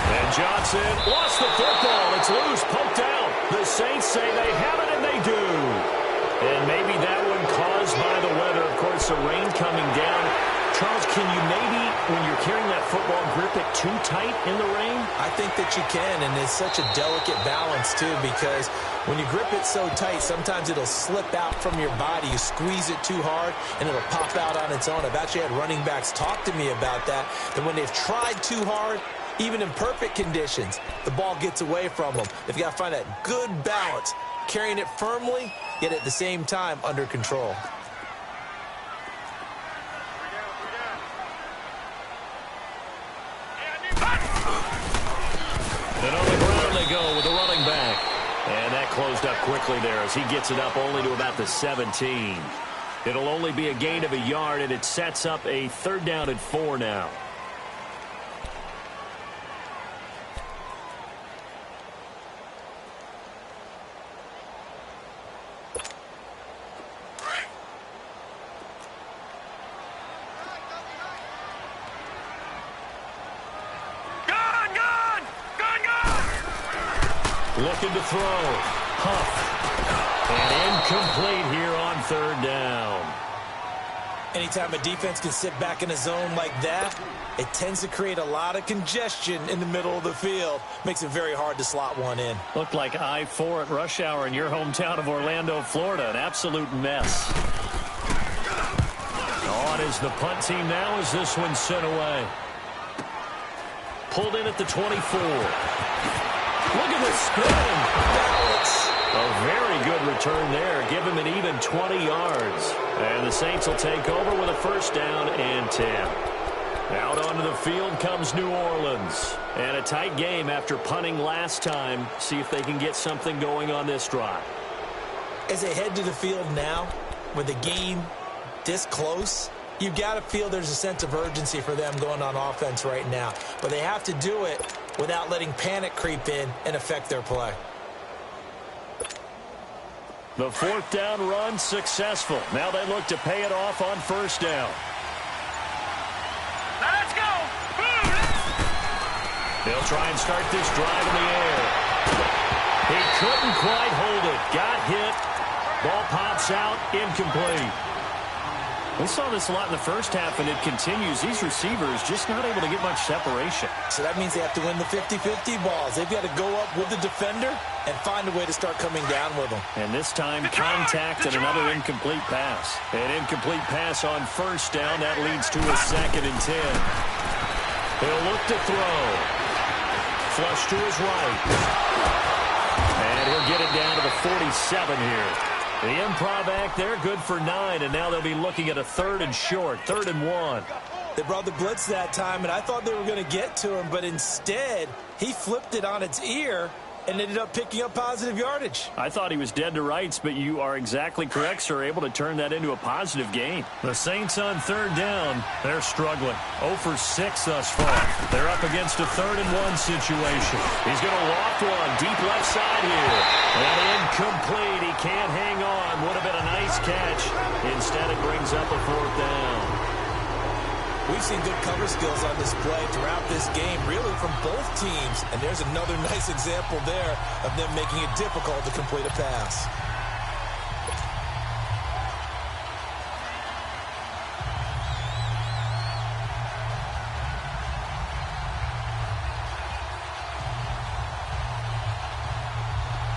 [SPEAKER 1] And Johnson lost the football. It's loose, poked out. The Saints say they have it, and they do. And maybe that one caused by the weather. Of course, the rain coming down. Charles, can you maybe, when you're carrying that football, grip it too tight in the rain?
[SPEAKER 2] I think that you can, and it's such a delicate balance, too, because when you grip it so tight, sometimes it'll slip out from your body. You squeeze it too hard, and it'll pop out on its own. I've actually had running backs talk to me about that when they've tried too hard, even in perfect conditions, the ball gets away from them. They've got to find that good balance, carrying it firmly, yet at the same time under control.
[SPEAKER 1] And on the ground they go with the running back. And that closed up quickly there as he gets it up only to about the 17. It'll only be a gain of a yard, and it sets up a 3rd down and 4 now. Looking to throw. Huff. And incomplete here on 3rd down.
[SPEAKER 2] Anytime a defense can sit back in a zone like that, it tends to create a lot of congestion in the middle of the field. Makes it very hard to slot one in.
[SPEAKER 1] Looked like I-4 at rush hour in your hometown of Orlando, Florida. An absolute mess. On is the punt team now as this one's sent away. Pulled in at the 24. Look at the spin. Balance. A very good return there. Give him an even 20 yards. And the Saints will take over with a 1st down and 10. Out onto the field comes New Orleans. And a tight game after punting last time. See if they can get something going on this drive.
[SPEAKER 2] As they head to the field now, with the game this close, you've got to feel there's a sense of urgency for them going on offense right now. But they have to do it without letting panic creep in and affect their play.
[SPEAKER 1] The 4th down run successful. Now they look to pay it off on 1st down.
[SPEAKER 3] Let's go! Boom!
[SPEAKER 1] They'll try and start this drive in the air. He couldn't quite hold it. Got hit. Ball pops out. Incomplete. We saw this a lot in the first half, and it continues. These receivers just not able to get much separation.
[SPEAKER 2] So that means they have to win the 50-50 balls. They've got to go up with the defender and find a way to start coming down with them.
[SPEAKER 1] And this time, contact and another incomplete pass. An incomplete pass on first down. That leads to a 2nd and 10. He'll look to throw. Flush to his right. And he'll get it down to the 47 here. The improv act there, good for 9, and now they'll be looking at a 3rd and short, 3rd and 1.
[SPEAKER 2] They brought the blitz that time, and I thought they were going to get to him, but instead, he flipped it on its ear and ended up picking up positive yardage.
[SPEAKER 1] I thought he was dead to rights, but you are exactly correct, sir, able to turn that into a positive gain. The Saints on 3rd down, they're struggling. 0 for 6 thus far. They're up against a 3rd and 1 situation. He's going to loft one deep left side here. And incomplete. He can't hang on. Would have been a nice catch. Instead, it brings up a 4th down.
[SPEAKER 2] We've seen good cover skills on display throughout this game, really from both teams. And there's another nice example there of them making it difficult to complete a pass.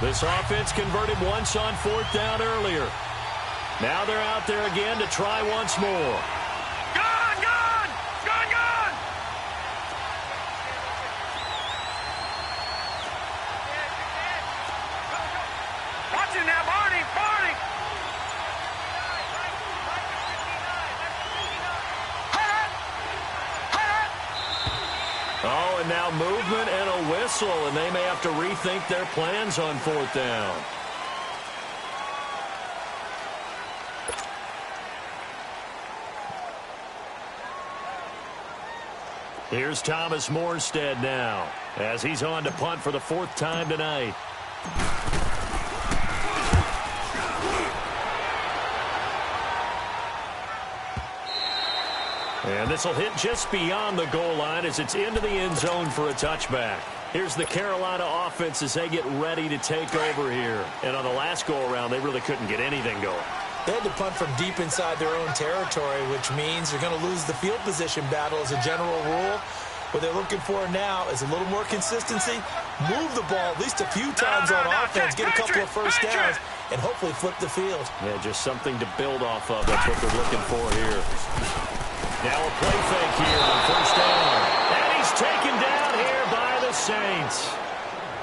[SPEAKER 1] This offense converted once on 4th down earlier. Now they're out there again to try once more. Oh, and now movement and a whistle, and they may have to rethink their plans on 4th down. Here's Thomas Morstead now, as he's on to punt for the 4th time tonight. And this will hit just beyond the goal line as it's into the end zone for a touchback. Here's the Carolina offense as they get ready to take over here. And on the last go-around, they really couldn't get anything going.
[SPEAKER 2] They had to punt from deep inside their own territory, which means they're going to lose the field position battle as a general rule. What they're looking for now is a little more consistency, move the ball at least a few times on offense, get a couple of first downs, and hopefully flip the field.
[SPEAKER 1] Yeah, just something to build off of. That's what they're looking for here. Now a play fake here on 1st down. And he's taken down here by the Saints.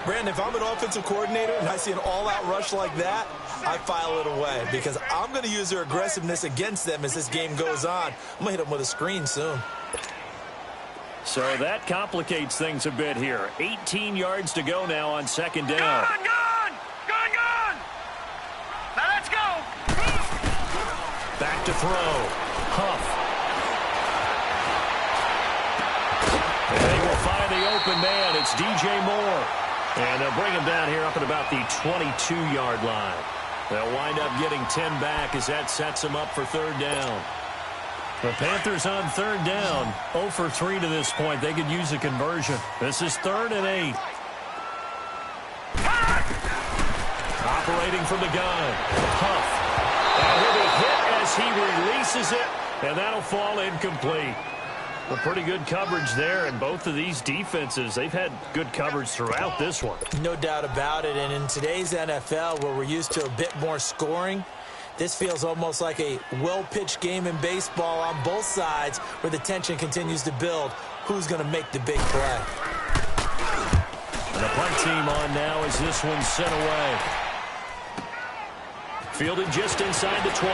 [SPEAKER 2] Brandon, if I'm an offensive coordinator and I see an all-out rush like that, I file it away because I'm going to use their aggressiveness against them as this game goes on. I'm going to hit them with a screen soon.
[SPEAKER 1] So that complicates things a bit here. 18 yards to go now on 2nd down.
[SPEAKER 3] Gone! Now let's go!
[SPEAKER 1] Back to throw. Huff. And they will find the open man. It's DJ Moore. And they'll bring him down here up at about the 22-yard line. They'll wind up getting 10 back as that sets them up for 3rd down. The Panthers on 3rd down. 0 for 3 to this point. They could use a conversion. This is 3rd and 8. Operating from the gun. Huff. And he'll be hit as he releases it. And that'll fall incomplete. Well, pretty good coverage there, and both of these defenses, they've had good coverage throughout this one.
[SPEAKER 2] No doubt about it, and in today's NFL, where we're used to a bit more scoring, this feels almost like a well-pitched game in baseball on both sides where the tension continues to build. Who's going to make the big play?
[SPEAKER 1] And the punt team on now as this one's sent away. Fielded just inside the 20.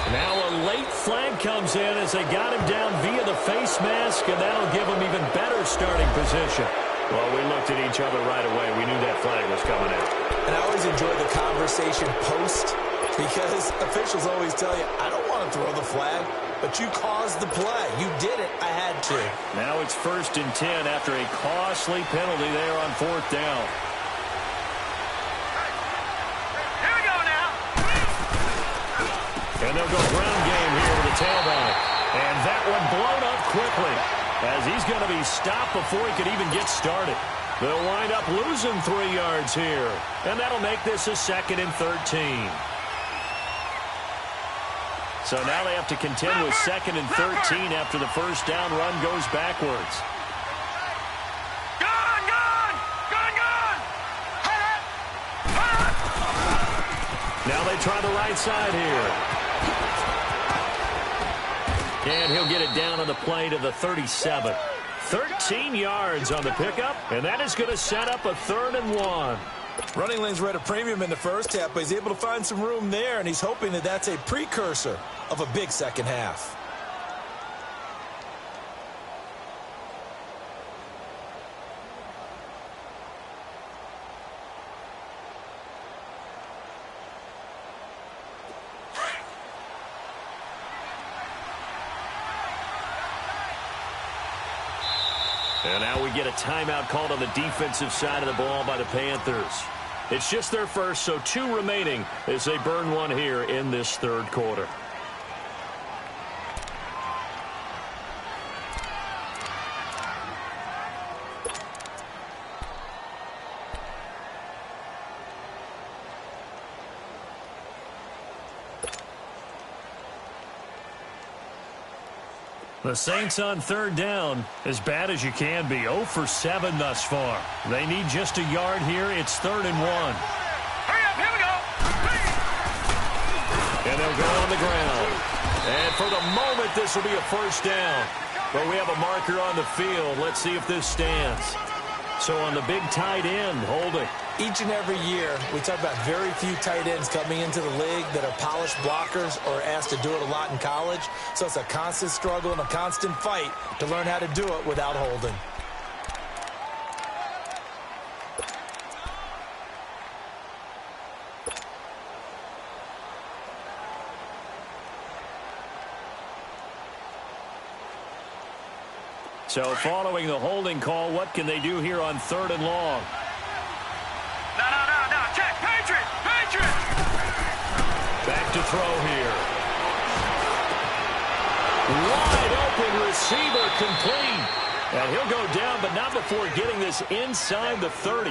[SPEAKER 1] Now a late flag comes in as they got him down via the face mask, and that'll give him even better starting position. Well, we looked at each other right away. We knew that flag was coming out.
[SPEAKER 2] And I always enjoy the conversation post because officials always tell you, I don't want to throw the flag, but you caused the play. You did it. I had to.
[SPEAKER 1] Now it's 1st and 10 after a costly penalty there on 4th down.
[SPEAKER 3] Here we go now.
[SPEAKER 1] And they'll go ground game here with the tailback. And that one blown up quickly. as he's going to be stopped before he could even get started. They'll wind up losing 3 yards here, and that'll make this a 2nd and 13. So now they have to contend with 2nd and 13 after the first down run goes backwards.
[SPEAKER 3] Gone!
[SPEAKER 1] Now they try the right side here. And he'll get it down on the play to the 37. 13 yards on the pickup, and that is going to set up a 3rd and 1.
[SPEAKER 2] Running lanes were at a premium in the first half, but he's able to find some room there, and he's hoping that that's a precursor of a big second half.
[SPEAKER 1] And now we get a timeout called on the defensive side of the ball by the Panthers. It's just their first, so 2 remaining as they burn 1 here in this 3rd quarter. The Saints on 3rd down, as bad as you can be, 0 for 7 thus far. They need just a yard here. It's 3rd and 1.
[SPEAKER 3] Hurry up, here we go.
[SPEAKER 1] And they'll go on the ground. And for the moment, this will be a first down. But we have a marker on the field. Let's see if this stands. So on the big tight end, holding.
[SPEAKER 2] Each and every year, we talk about very few tight ends coming into the league that are polished blockers or asked to do it a lot in college. So it's a constant struggle and a constant fight to learn how to do it without holding.
[SPEAKER 1] So following the holding call, what can they do here on 3rd and long?
[SPEAKER 3] No. Check. Patriot.
[SPEAKER 1] Back to throw here. Wide open receiver complete. And he'll go down, but not before getting this inside the 30.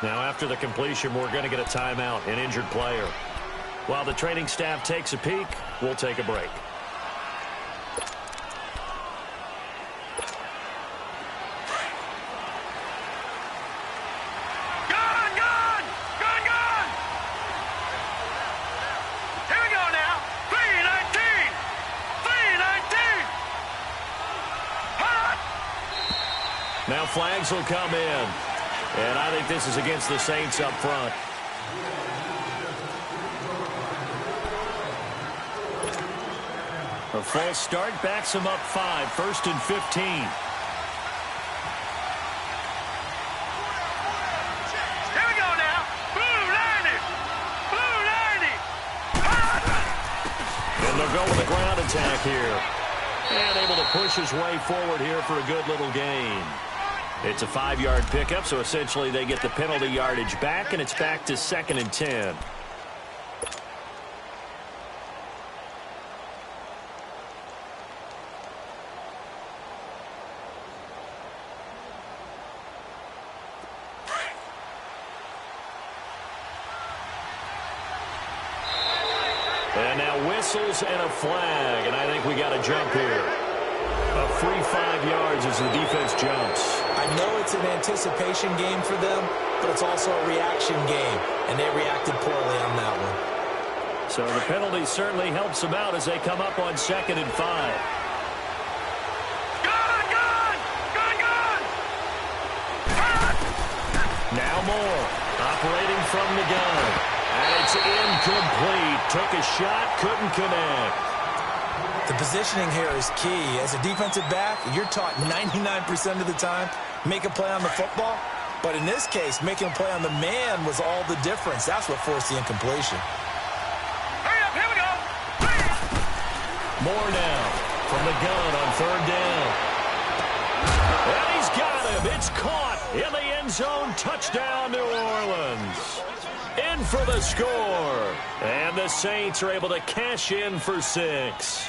[SPEAKER 1] Now after the completion, we're going to get a timeout, an injured player. While the training staff takes a peek, we'll take a break. Now flags will come in. And I think this is against the Saints up front. A false start backs him up 5, 1st and 15.
[SPEAKER 3] Here we go now. Blue 90.
[SPEAKER 1] And they'll go with a ground attack here. And able to push his way forward here for a good little gain. It's a 5-yard pickup, so essentially they get the penalty yardage back, and it's back to 2nd and 10. And now whistles and a flag, and I think we got a jump here. A free 5 yards as the defense jumps.
[SPEAKER 2] I know it's an anticipation game for them, but it's also a reaction game, and they reacted poorly on that one.
[SPEAKER 1] So the penalty certainly helps them out as they come up on 2nd and 5. Now Moore, operating from the gun. And it's incomplete. Took a shot, couldn't connect.
[SPEAKER 2] The positioning here is key. As a defensive back, you're taught 99% of the time, make a play on the football. But in this case, making a play on the man was all the difference. That's what forced the incompletion.
[SPEAKER 3] Hurry up, here we go.
[SPEAKER 1] Moore now from the gun on 3rd down. And he's got him. It's caught in the end zone. Touchdown, New Orleans. In for the score. And the Saints are able to cash in for 6.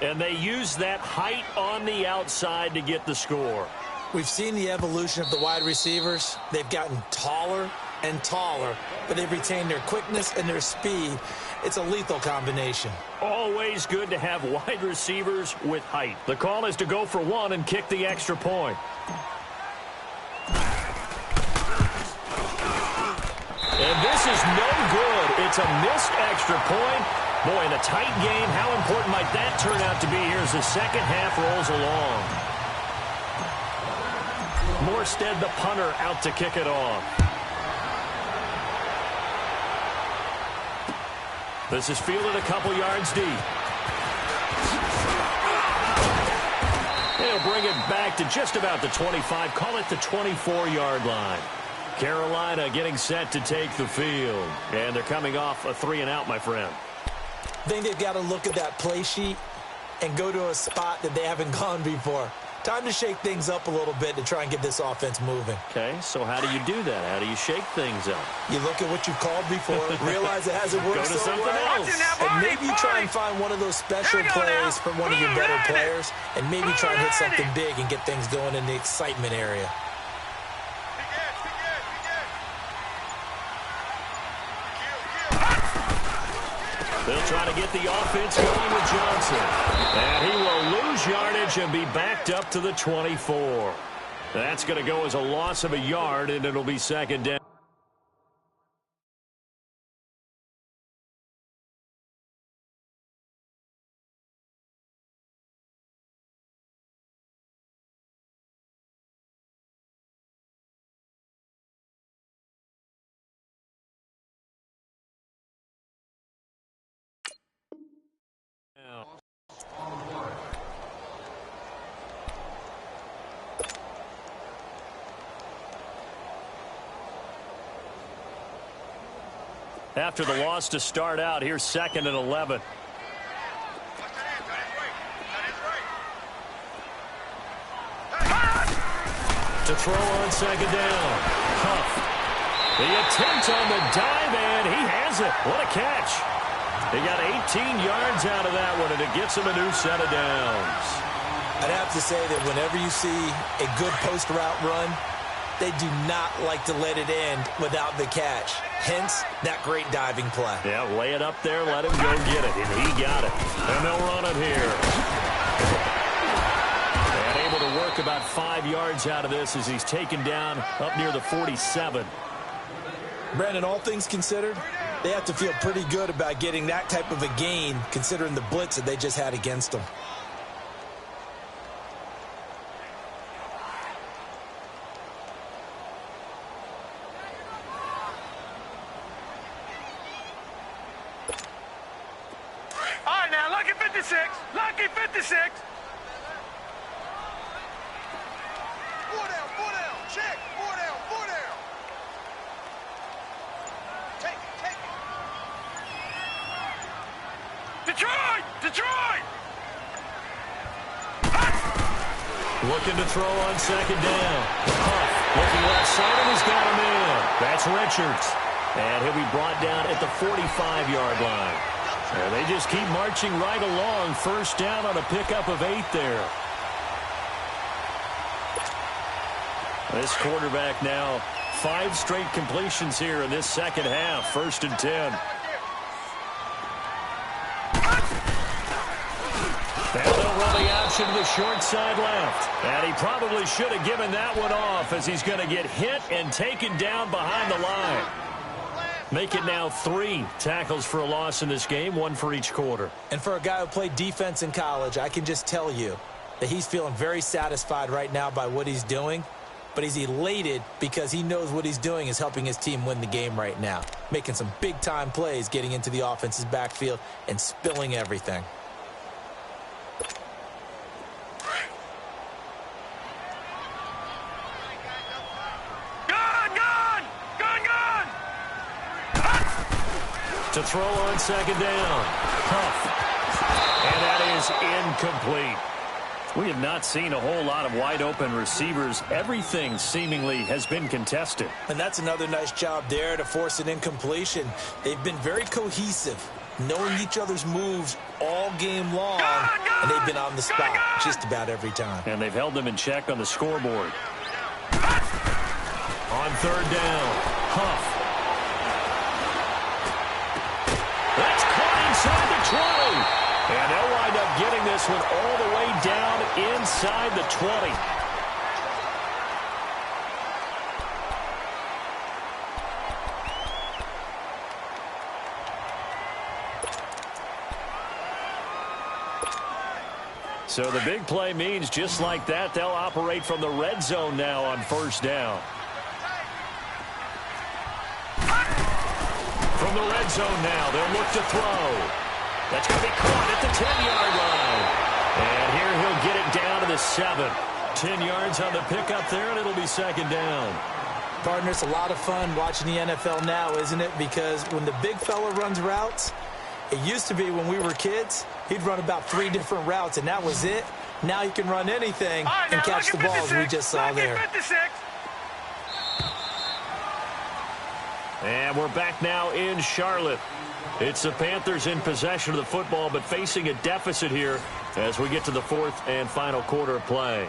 [SPEAKER 1] And they use that height on the outside to get the score.
[SPEAKER 2] We've seen the evolution of the wide receivers. They've gotten taller and taller, but they've retained their quickness and their speed. It's a lethal combination.
[SPEAKER 1] Always good to have wide receivers with height. The call is to go for one and kick the extra point. And this is no good. It's a missed extra point. Boy, in a tight game, how important might that turn out to be here as the second half rolls along? Morstead, the punter, out to kick it off. This is fielded a couple yards deep. They'll bring it back to just about the 25. Call it the 24-yard line. Carolina getting set to take the field. And they're coming off a 3-and-out, my friend.
[SPEAKER 2] I think they've got to look at that play sheet and go to a spot that they haven't gone before. Time to shake things up a little bit to try and get this offense moving.
[SPEAKER 1] Okay, so how do you do that? How do you shake things up?
[SPEAKER 2] You look at what you've called before, realize it hasn't worked
[SPEAKER 1] Go to
[SPEAKER 2] so
[SPEAKER 1] something
[SPEAKER 2] well,
[SPEAKER 1] else.
[SPEAKER 2] and maybe you try and find one of those special plays from one of your better players, and maybe try and hit something big and get things going in the excitement area.
[SPEAKER 1] They'll try to get the offense going with Johnson. And he will lose yardage and be backed up to the 24. That's going to go as a loss of a yard, and it'll be second down. After the loss to start out, here's 2nd and 11. To throw on second down. Huff. The attempt on the dive, and he has it. What a catch. He got 18 yards out of that one, and it gets him a new set of downs.
[SPEAKER 2] I'd have to say that whenever you see a good post route run, they do not like to let it end without the catch. Hence, that great diving play.
[SPEAKER 1] Yeah, lay it up there, let him go get it, and he got it. And they'll run it here. And able to work about 5 yards out of this as he's taken down up near the 47.
[SPEAKER 2] Brandon, all things considered, they have to feel pretty good about getting that type of a gain, considering the blitz that they just had against them.
[SPEAKER 3] Lucky 56! Lucky 56! 4 down, 4 down. Check. 4 down, 4 down. Take it. Detroit! Detroit!
[SPEAKER 1] Looking to throw on second down. Huff looking left side, and he's got him in. That's Richards. And he'll be brought down at the 45-yard line. And they just keep marching right along. First down on a pickup of 8 there. This quarterback now 5 straight completions here in this second half. 1st and 10. Now they'll run the option to the short side left. And he probably should have given that one off as he's going to get hit and taken down behind the line. Make it now 3 tackles for a loss in this game, 1 for each quarter.
[SPEAKER 2] And for a guy who played defense in college, I can just tell you that he's feeling very satisfied right now by what he's doing. But he's elated because he knows what he's doing is helping his team win the game right now. Making some big-time plays, getting into the offense's backfield and spilling everything.
[SPEAKER 1] To throw on second down. Huff. And that is incomplete. We have not seen a whole lot of wide-open receivers. Everything seemingly has been contested.
[SPEAKER 2] And that's another nice job there to force an incompletion. They've been very cohesive. knowing each other's moves all game long, and they've been on the spot just about every time.
[SPEAKER 1] And they've held them in check on the scoreboard. On third down, Huff. That's caught inside the 20. And they'll wind up getting this one all the way down inside the 20. So the big play means just like that, they'll operate from the red zone now on first down. From the red zone now, they'll look to throw. That's going to be caught at the 10-yard line. And here he'll get it down to the 7. 10 yards on the pickup there, and it'll be second down.
[SPEAKER 2] Partner, it's a lot of fun watching the NFL now, isn't it? Because when the big fella runs routes, it used to be when we were kids, he'd run about 3 different routes, and that was it. Now he can run anything and catch the balls we just saw there.
[SPEAKER 1] And we're back now in Charlotte. It's the Panthers in possession of the football, but facing a deficit here as we get to the fourth and final quarter of play.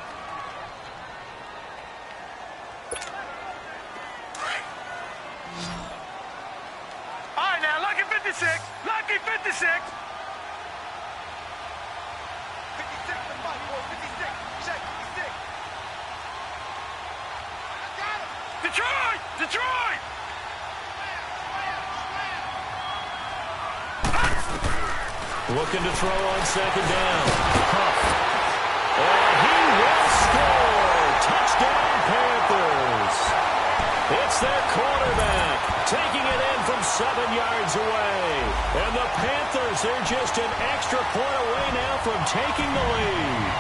[SPEAKER 3] All right, now, lucky 56. Lucky 56. 56 to 5, 56. Check 56. Detroit! Detroit!
[SPEAKER 1] Looking to throw on second down. Huff. And he will score. Touchdown, Panthers. It's their quarterback taking it in from 7 yards away. And the Panthers, they're just an extra point away now from taking the lead.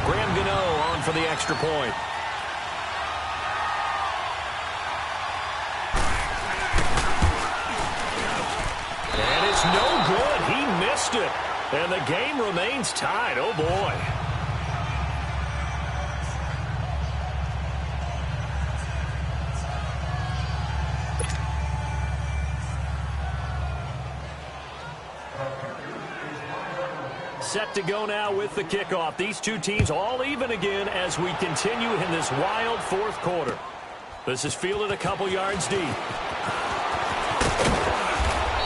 [SPEAKER 1] Graham Gano on for the extra point. And it's no good. He missed it. And the game remains tied. Oh, boy. Set to go now with the kickoff. These two teams all even again as we continue in this wild fourth quarter. This is fielded a couple yards deep.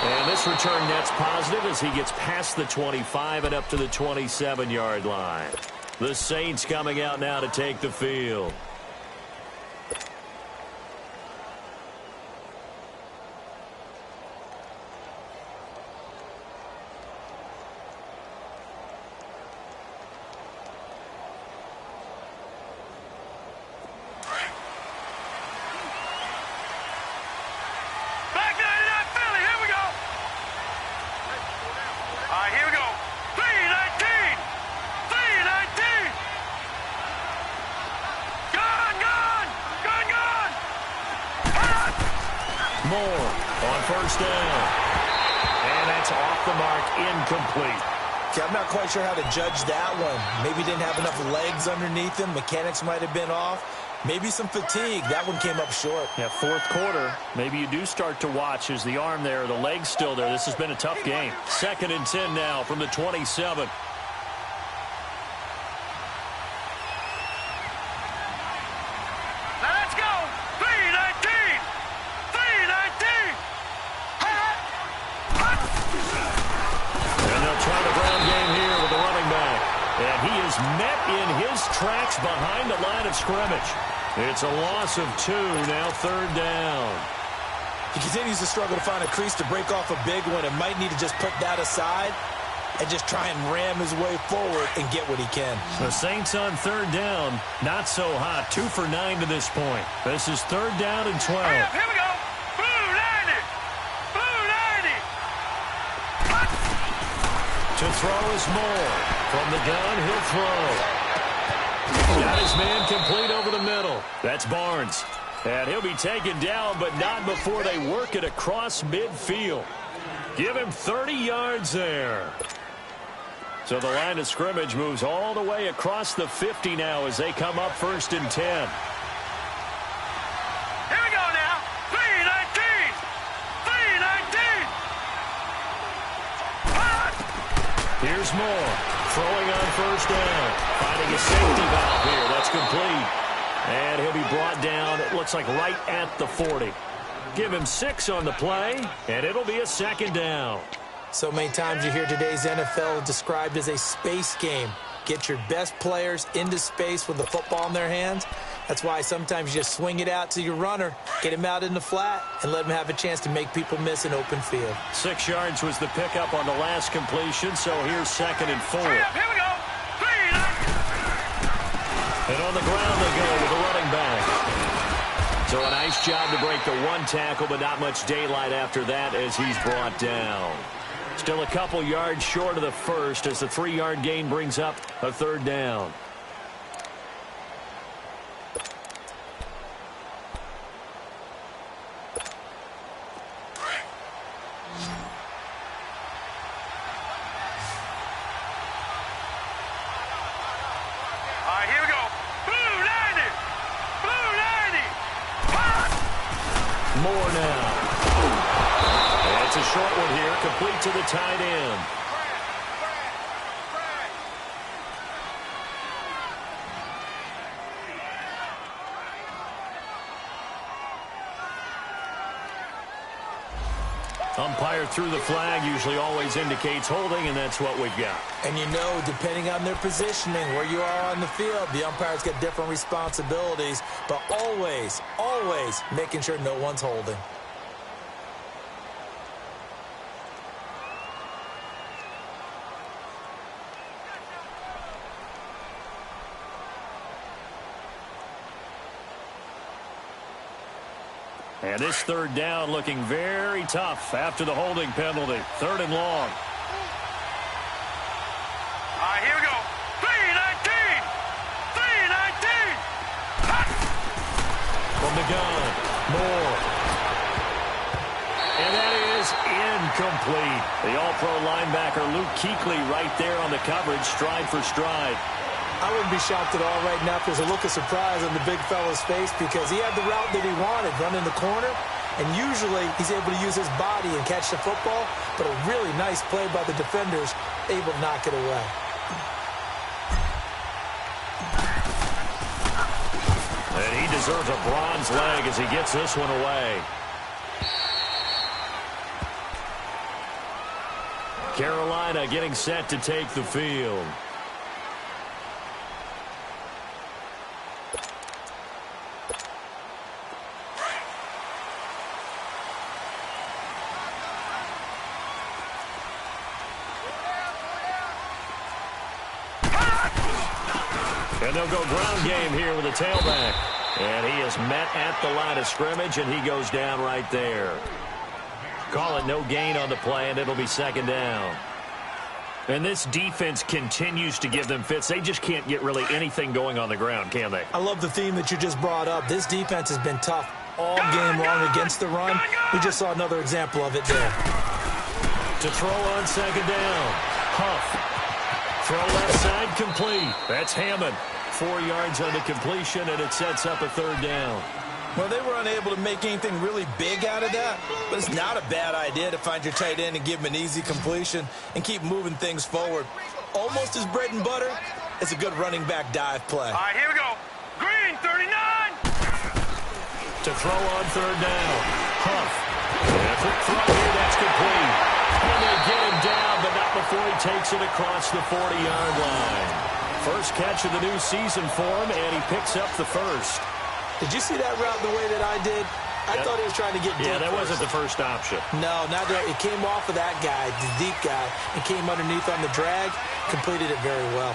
[SPEAKER 1] And this return net's positive as he gets past the 25 and up to the 27-yard line. The Saints coming out now to take the field.
[SPEAKER 2] I'm not quite sure how to judge that one. Maybe didn't have enough legs underneath him. Mechanics might have been off. Maybe some fatigue. That one came up short.
[SPEAKER 1] Yeah, fourth quarter. Maybe you do start to watch as the arm there, the leg's still there. This has been a tough game. 2nd and 10 now from the 27. Met in his tracks behind the line of scrimmage. It's a loss of 2, now 3rd down.
[SPEAKER 2] He continues to struggle to find a crease to break off a big one and might need to just put that aside and just try and ram his way forward and get what he can.
[SPEAKER 1] The Saints on 3rd down, not so hot. 2 for 9 to this point. This is 3rd down and 12.
[SPEAKER 3] Here we go. Blue 90. Blue 90.
[SPEAKER 1] To throw is Moore. From the gun, he'll throw. Got his man complete over the middle. That's Barnes. And he'll be taken down, but not before they work it across midfield. Give him 30 yards there. So the line of scrimmage moves all the way across the 50 now as they come up 1st and 10.
[SPEAKER 3] Here we go now. 3-19. 3-19.
[SPEAKER 1] Here's Moore, throwing on first down. Finding a safety valve here. That's complete. And he'll be brought down, it looks like right at the 40. Give him 6 on the play, and it'll be a second down.
[SPEAKER 2] So many times you hear today's NFL described as a space game. Get your best players into space with the football in their hands. That's why sometimes you just swing it out to your runner, get him out in the flat, and let him have a chance to make people miss an open field.
[SPEAKER 1] 6 yards was the pickup on the last completion, so here's 2nd and 4.
[SPEAKER 3] Here we go. 3 and out.
[SPEAKER 1] And on the ground they go with the running back. So a nice job to break the 1 tackle, but not much daylight after that as he's brought down. Still a couple yards short of the first as the 3-yard gain brings up a 3rd down.
[SPEAKER 3] All right, here we go. Blue 90. Blue 90.
[SPEAKER 1] More now. And it's a short one here, complete to the tight end. Umpire threw the flag, usually always indicates holding, and that's what we've got.
[SPEAKER 2] And you know, depending on their positioning, where you are on the field, the umpires get different responsibilities, but always, always making sure no one's holding.
[SPEAKER 1] And this 3rd down looking very tough after the holding penalty. 3rd and long.
[SPEAKER 3] All right, here we go. 319. 319.
[SPEAKER 1] From the gun, Moore. And that is incomplete. The all-pro linebacker Luke Kuechly right there on the coverage, stride for stride.
[SPEAKER 2] I wouldn't be shocked at all right now if there's a look of surprise on the big fella's face because he had the route that he wanted, running the corner, and usually he's able to use his body and catch the football, but a really nice play by the defenders, able to knock it away.
[SPEAKER 1] And he deserves a bronze leg as he gets this one away. Carolina getting set to take the field. And they'll go ground game here with a tailback. And he is met at the line of scrimmage, and he goes down right there. Call it no gain on the play, and it'll be 2nd down. And this defense continues to give them fits. They just can't get really anything going on the ground, can they?
[SPEAKER 2] I love the theme that you just brought up. This defense has been tough all game long against the run. We just saw another example of it there.
[SPEAKER 1] To throw on 2nd down. Huff. Throw left side complete. That's Hammond. 4 yards on the completion, and it sets up a 3rd down.
[SPEAKER 2] Well, they were unable to make anything really big out of that, but it's not a bad idea to find your tight end and give him an easy completion and keep moving things forward. Almost his bread and butter. It's a good running back dive play.
[SPEAKER 3] All right, here we go. Green 39.
[SPEAKER 1] To throw on 3rd down. Huff. And a quick throw here, that's complete. And they get him down, but not before he takes it across the 40-yard line. First catch of the new season for him, and he picks up the first.
[SPEAKER 2] Did you see that route the way that I did? I thought he was trying to get deep.
[SPEAKER 1] Yeah, that wasn't the first option.
[SPEAKER 2] No, not that. It came off of that guy, the deep guy, and came underneath on the drag. Completed it very well.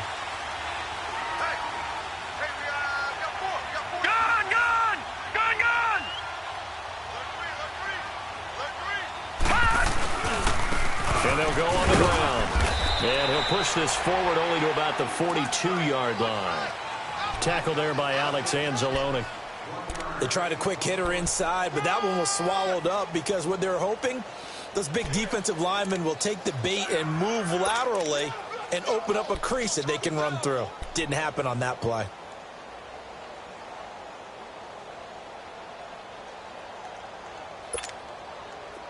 [SPEAKER 3] Gun, gun. Gun, gun.
[SPEAKER 1] And they'll go on the ground. And he'll push this forward only to about the 42-yard line. Tackle there by Alex Anzalone.
[SPEAKER 2] They tried a quick hitter inside, but that one was swallowed up because what they're hoping, those big defensive linemen will take the bait and move laterally and open up a crease that they can run through. Didn't happen on that play.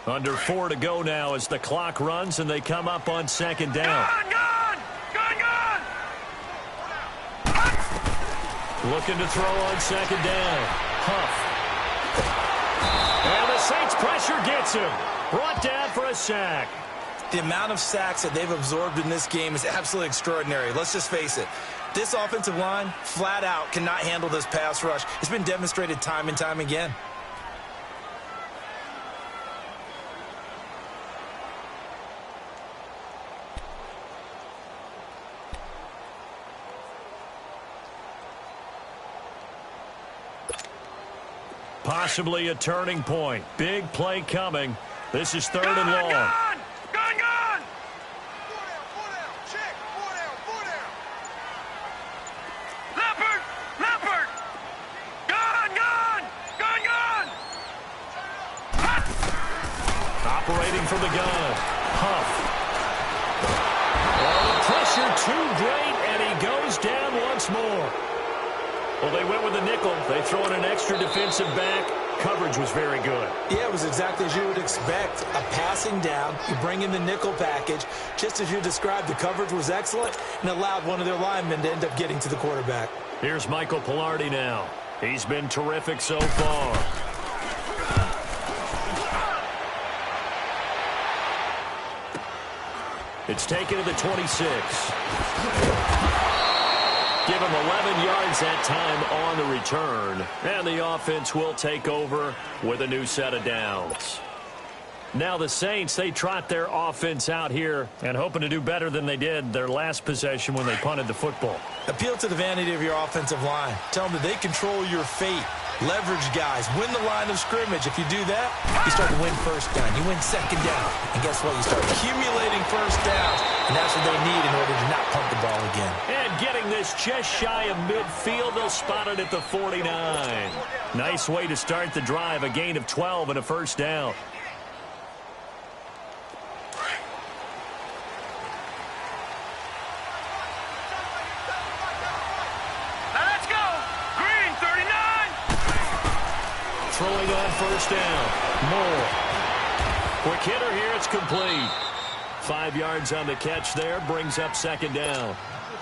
[SPEAKER 1] Under 4 to go now as the clock runs and they come up on 2nd down.
[SPEAKER 3] Gun, gun.
[SPEAKER 1] Looking to throw on second down. Huff. And the Saints pressure gets him. Brought down for a sack.
[SPEAKER 2] The amount of sacks that they've absorbed in this game is absolutely extraordinary. Let's just face it. This offensive line, flat out, cannot handle this pass rush. It's been demonstrated time and time again.
[SPEAKER 1] Possibly a turning point. Big play coming. This is third and long.
[SPEAKER 3] Gone! Leopard! Gone!
[SPEAKER 1] Operating from the gun. Huff. Oh, the pressure too great, and he goes down once more. Well, they went with the nickel. They throw in an extra defensive back. Coverage was very good.
[SPEAKER 2] Yeah, it was exactly as you would expect. A passing down, you bring in the nickel package. Just as you described, the coverage was excellent and allowed one of their linemen to end up getting to the quarterback.
[SPEAKER 1] Here's Michael Pilardi now. He's been terrific so far. It's taken to the 26. Give him 11 yards that time on the return. And the offense will take over with a new set of downs. Now the Saints, they trot their offense out here and hoping to do better than they did their last possession when they punted the football.
[SPEAKER 2] Appeal to the vanity of your offensive line. Tell them that they control your fate. Leverage guys. Win the line of scrimmage. If you do that, you start to win first down. You win second down. And guess what? You start accumulating first downs. And that's what they need in order to not punt the ball again.
[SPEAKER 1] And getting this just shy of midfield, they'll spot it at the 49. Nice way to start the drive. A gain of 12 and a first down. Throwing on first down. Moore. Quick hitter here. It's complete. 5 yards on the catch there. Brings up second down.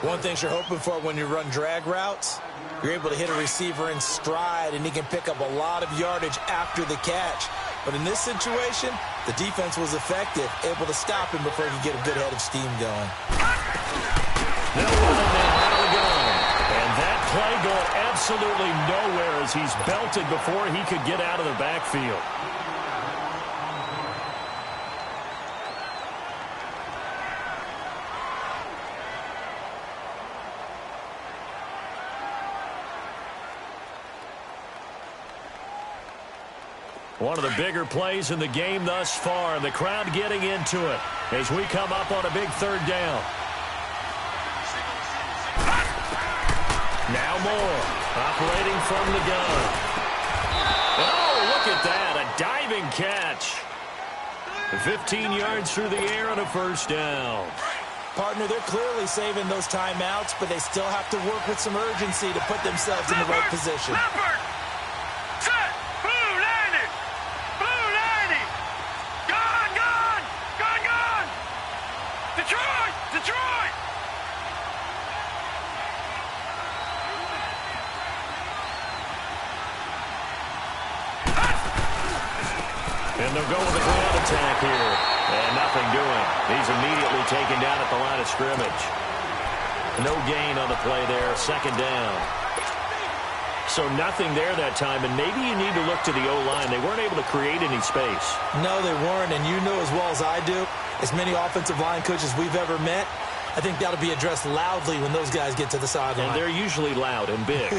[SPEAKER 2] One thing you're hoping for when you run drag routes, you're able to hit a receiver in stride, and he can pick up a lot of yardage after the catch. But in this situation, the defense was effective, able to stop him before he could get a good head of steam going.
[SPEAKER 1] They'll run it now out of the gun. And that play going absolutely nowhere as he's belted before he could get out of the backfield. One of the bigger plays in the game thus far, and the crowd getting into it as we come up on a big third down. Now Moore, operating from the gun. Oh, look at that, a diving catch. 15 yards through the air and a first down.
[SPEAKER 2] Partner, they're clearly saving those timeouts, but they still have to work with some urgency to put themselves in the right position.
[SPEAKER 3] Leopard! Set! Blue 90! Blue 90! Gone! Detroit!
[SPEAKER 1] And they'll go with a ground attack here. And nothing doing. He's immediately taken down at the line of scrimmage. No gain on the play there. Second down. So nothing there that time, and maybe you need to look to the O-line. They weren't able to create any space.
[SPEAKER 2] No, they weren't, and you know as well as I do, as many offensive line coaches we've ever met, I think that'll be addressed loudly when those guys get to the sideline.
[SPEAKER 1] And they're usually loud and big.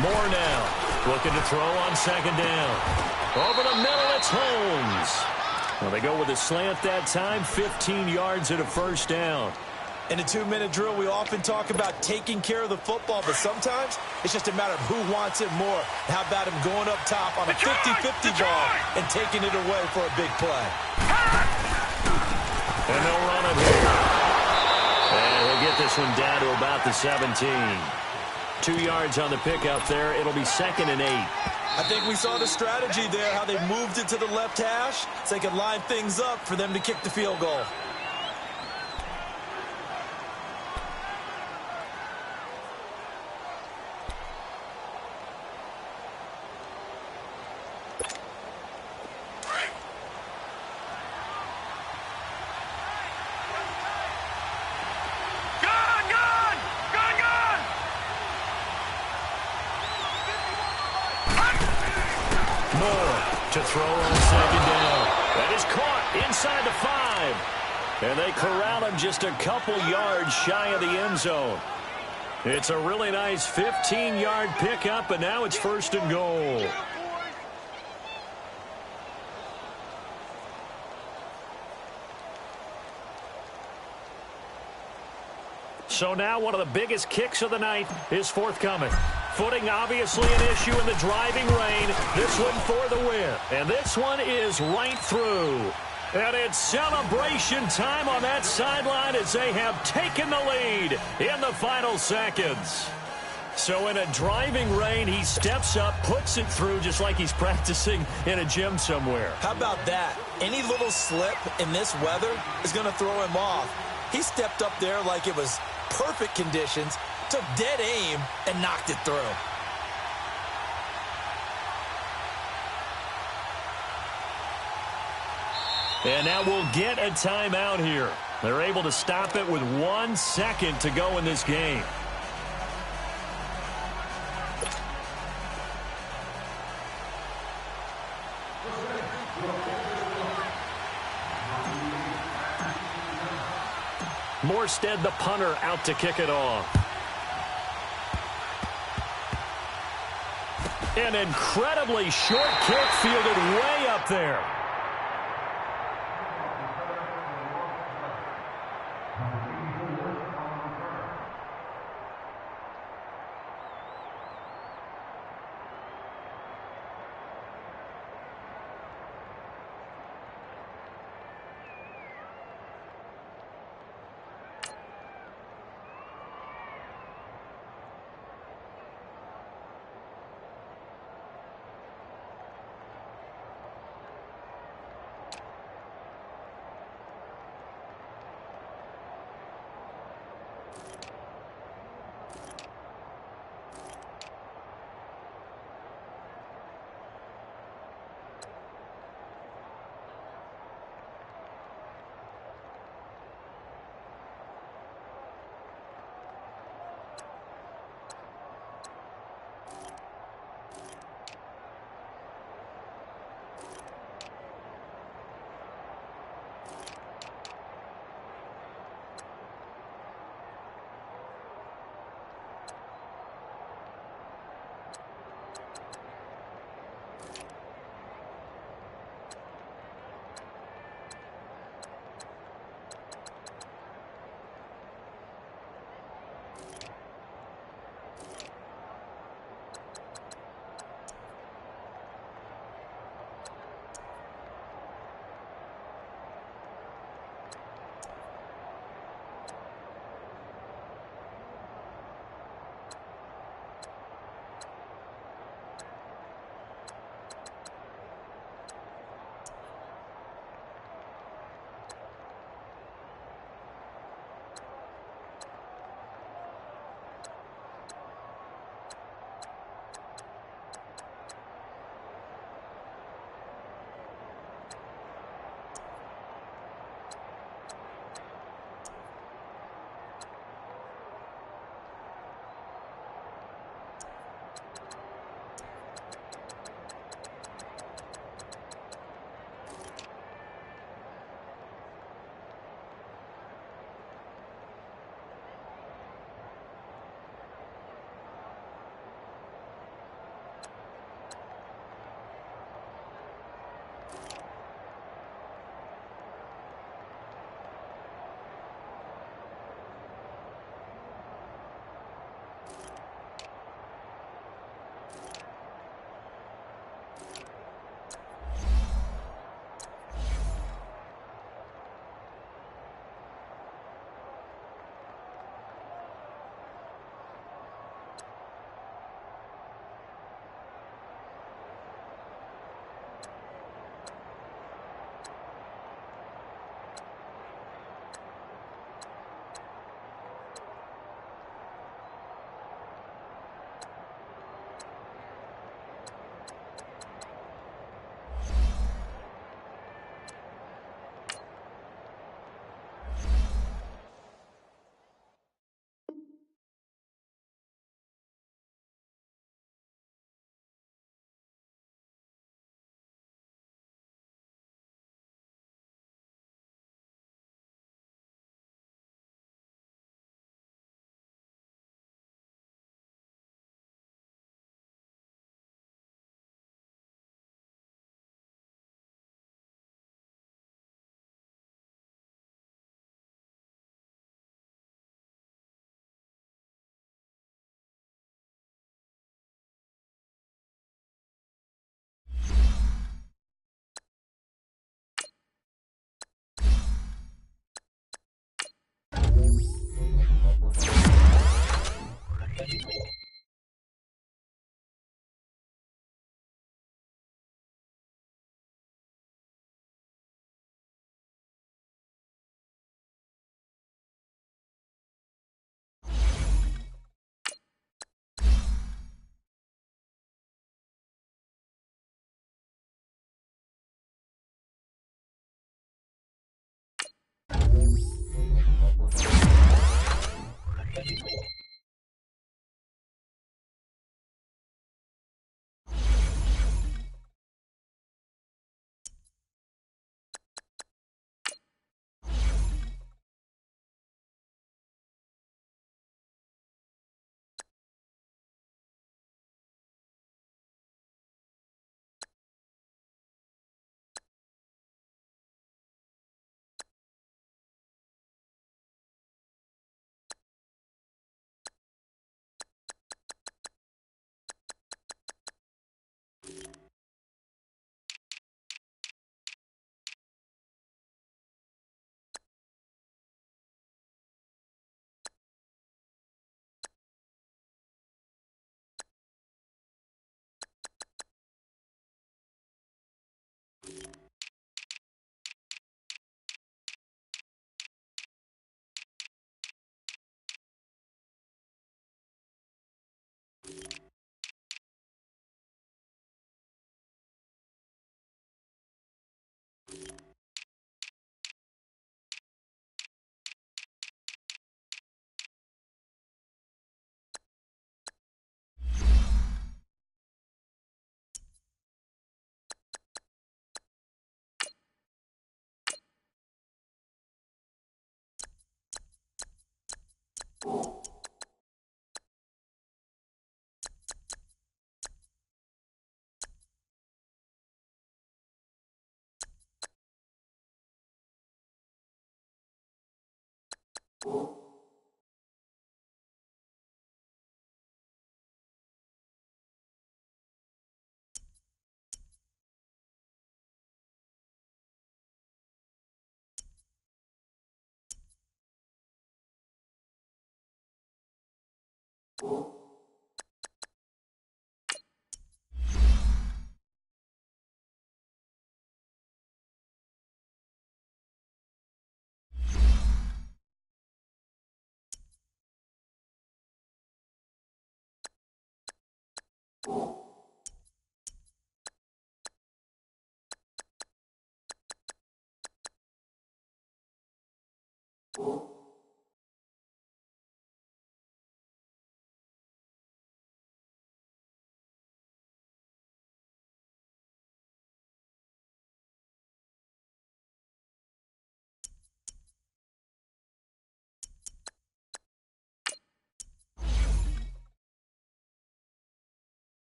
[SPEAKER 1] Moore now, looking to throw on second down. Over the middle, it's Holmes. Well, they go with a slant that time, 15 yards and a first down.
[SPEAKER 2] In a 2-minute drill, we often talk about taking care of the football, but sometimes it's just a matter of who wants it more. How about him going up top on a 50-50 ball and taking it away for a big play?
[SPEAKER 1] And they'll run it here. And he'll get this one down to about the 17. 2 yards on the pickup there. It'll be 2nd and 8.
[SPEAKER 2] I think we saw the strategy there, how they moved it to the left hash so they could line things up for them to kick the field goal.
[SPEAKER 1] To throw on 2nd down. That is caught inside the 5. And they corral him just a couple yards shy of the end zone. It's a really nice 15-yard pickup, and now it's 1st and goal. So now one of the biggest kicks of the night is forthcoming. Footing obviously an issue in the driving rain. This one for the win. And this one is right through. And it's celebration time on that sideline as they have taken the lead in the final seconds. So in a driving rain, he steps up, puts it through just like he's practicing in a gym somewhere.
[SPEAKER 2] How about that? Any little slip in this weather is going to throw him off. He stepped up there like it was perfect conditions, took dead aim, and knocked it through.
[SPEAKER 1] And now we'll get a timeout here. They're able to stop it with 1 second to go in this game. Morstead, the punter, out to kick it off. An incredibly short kick fielded way up there.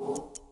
[SPEAKER 4] you.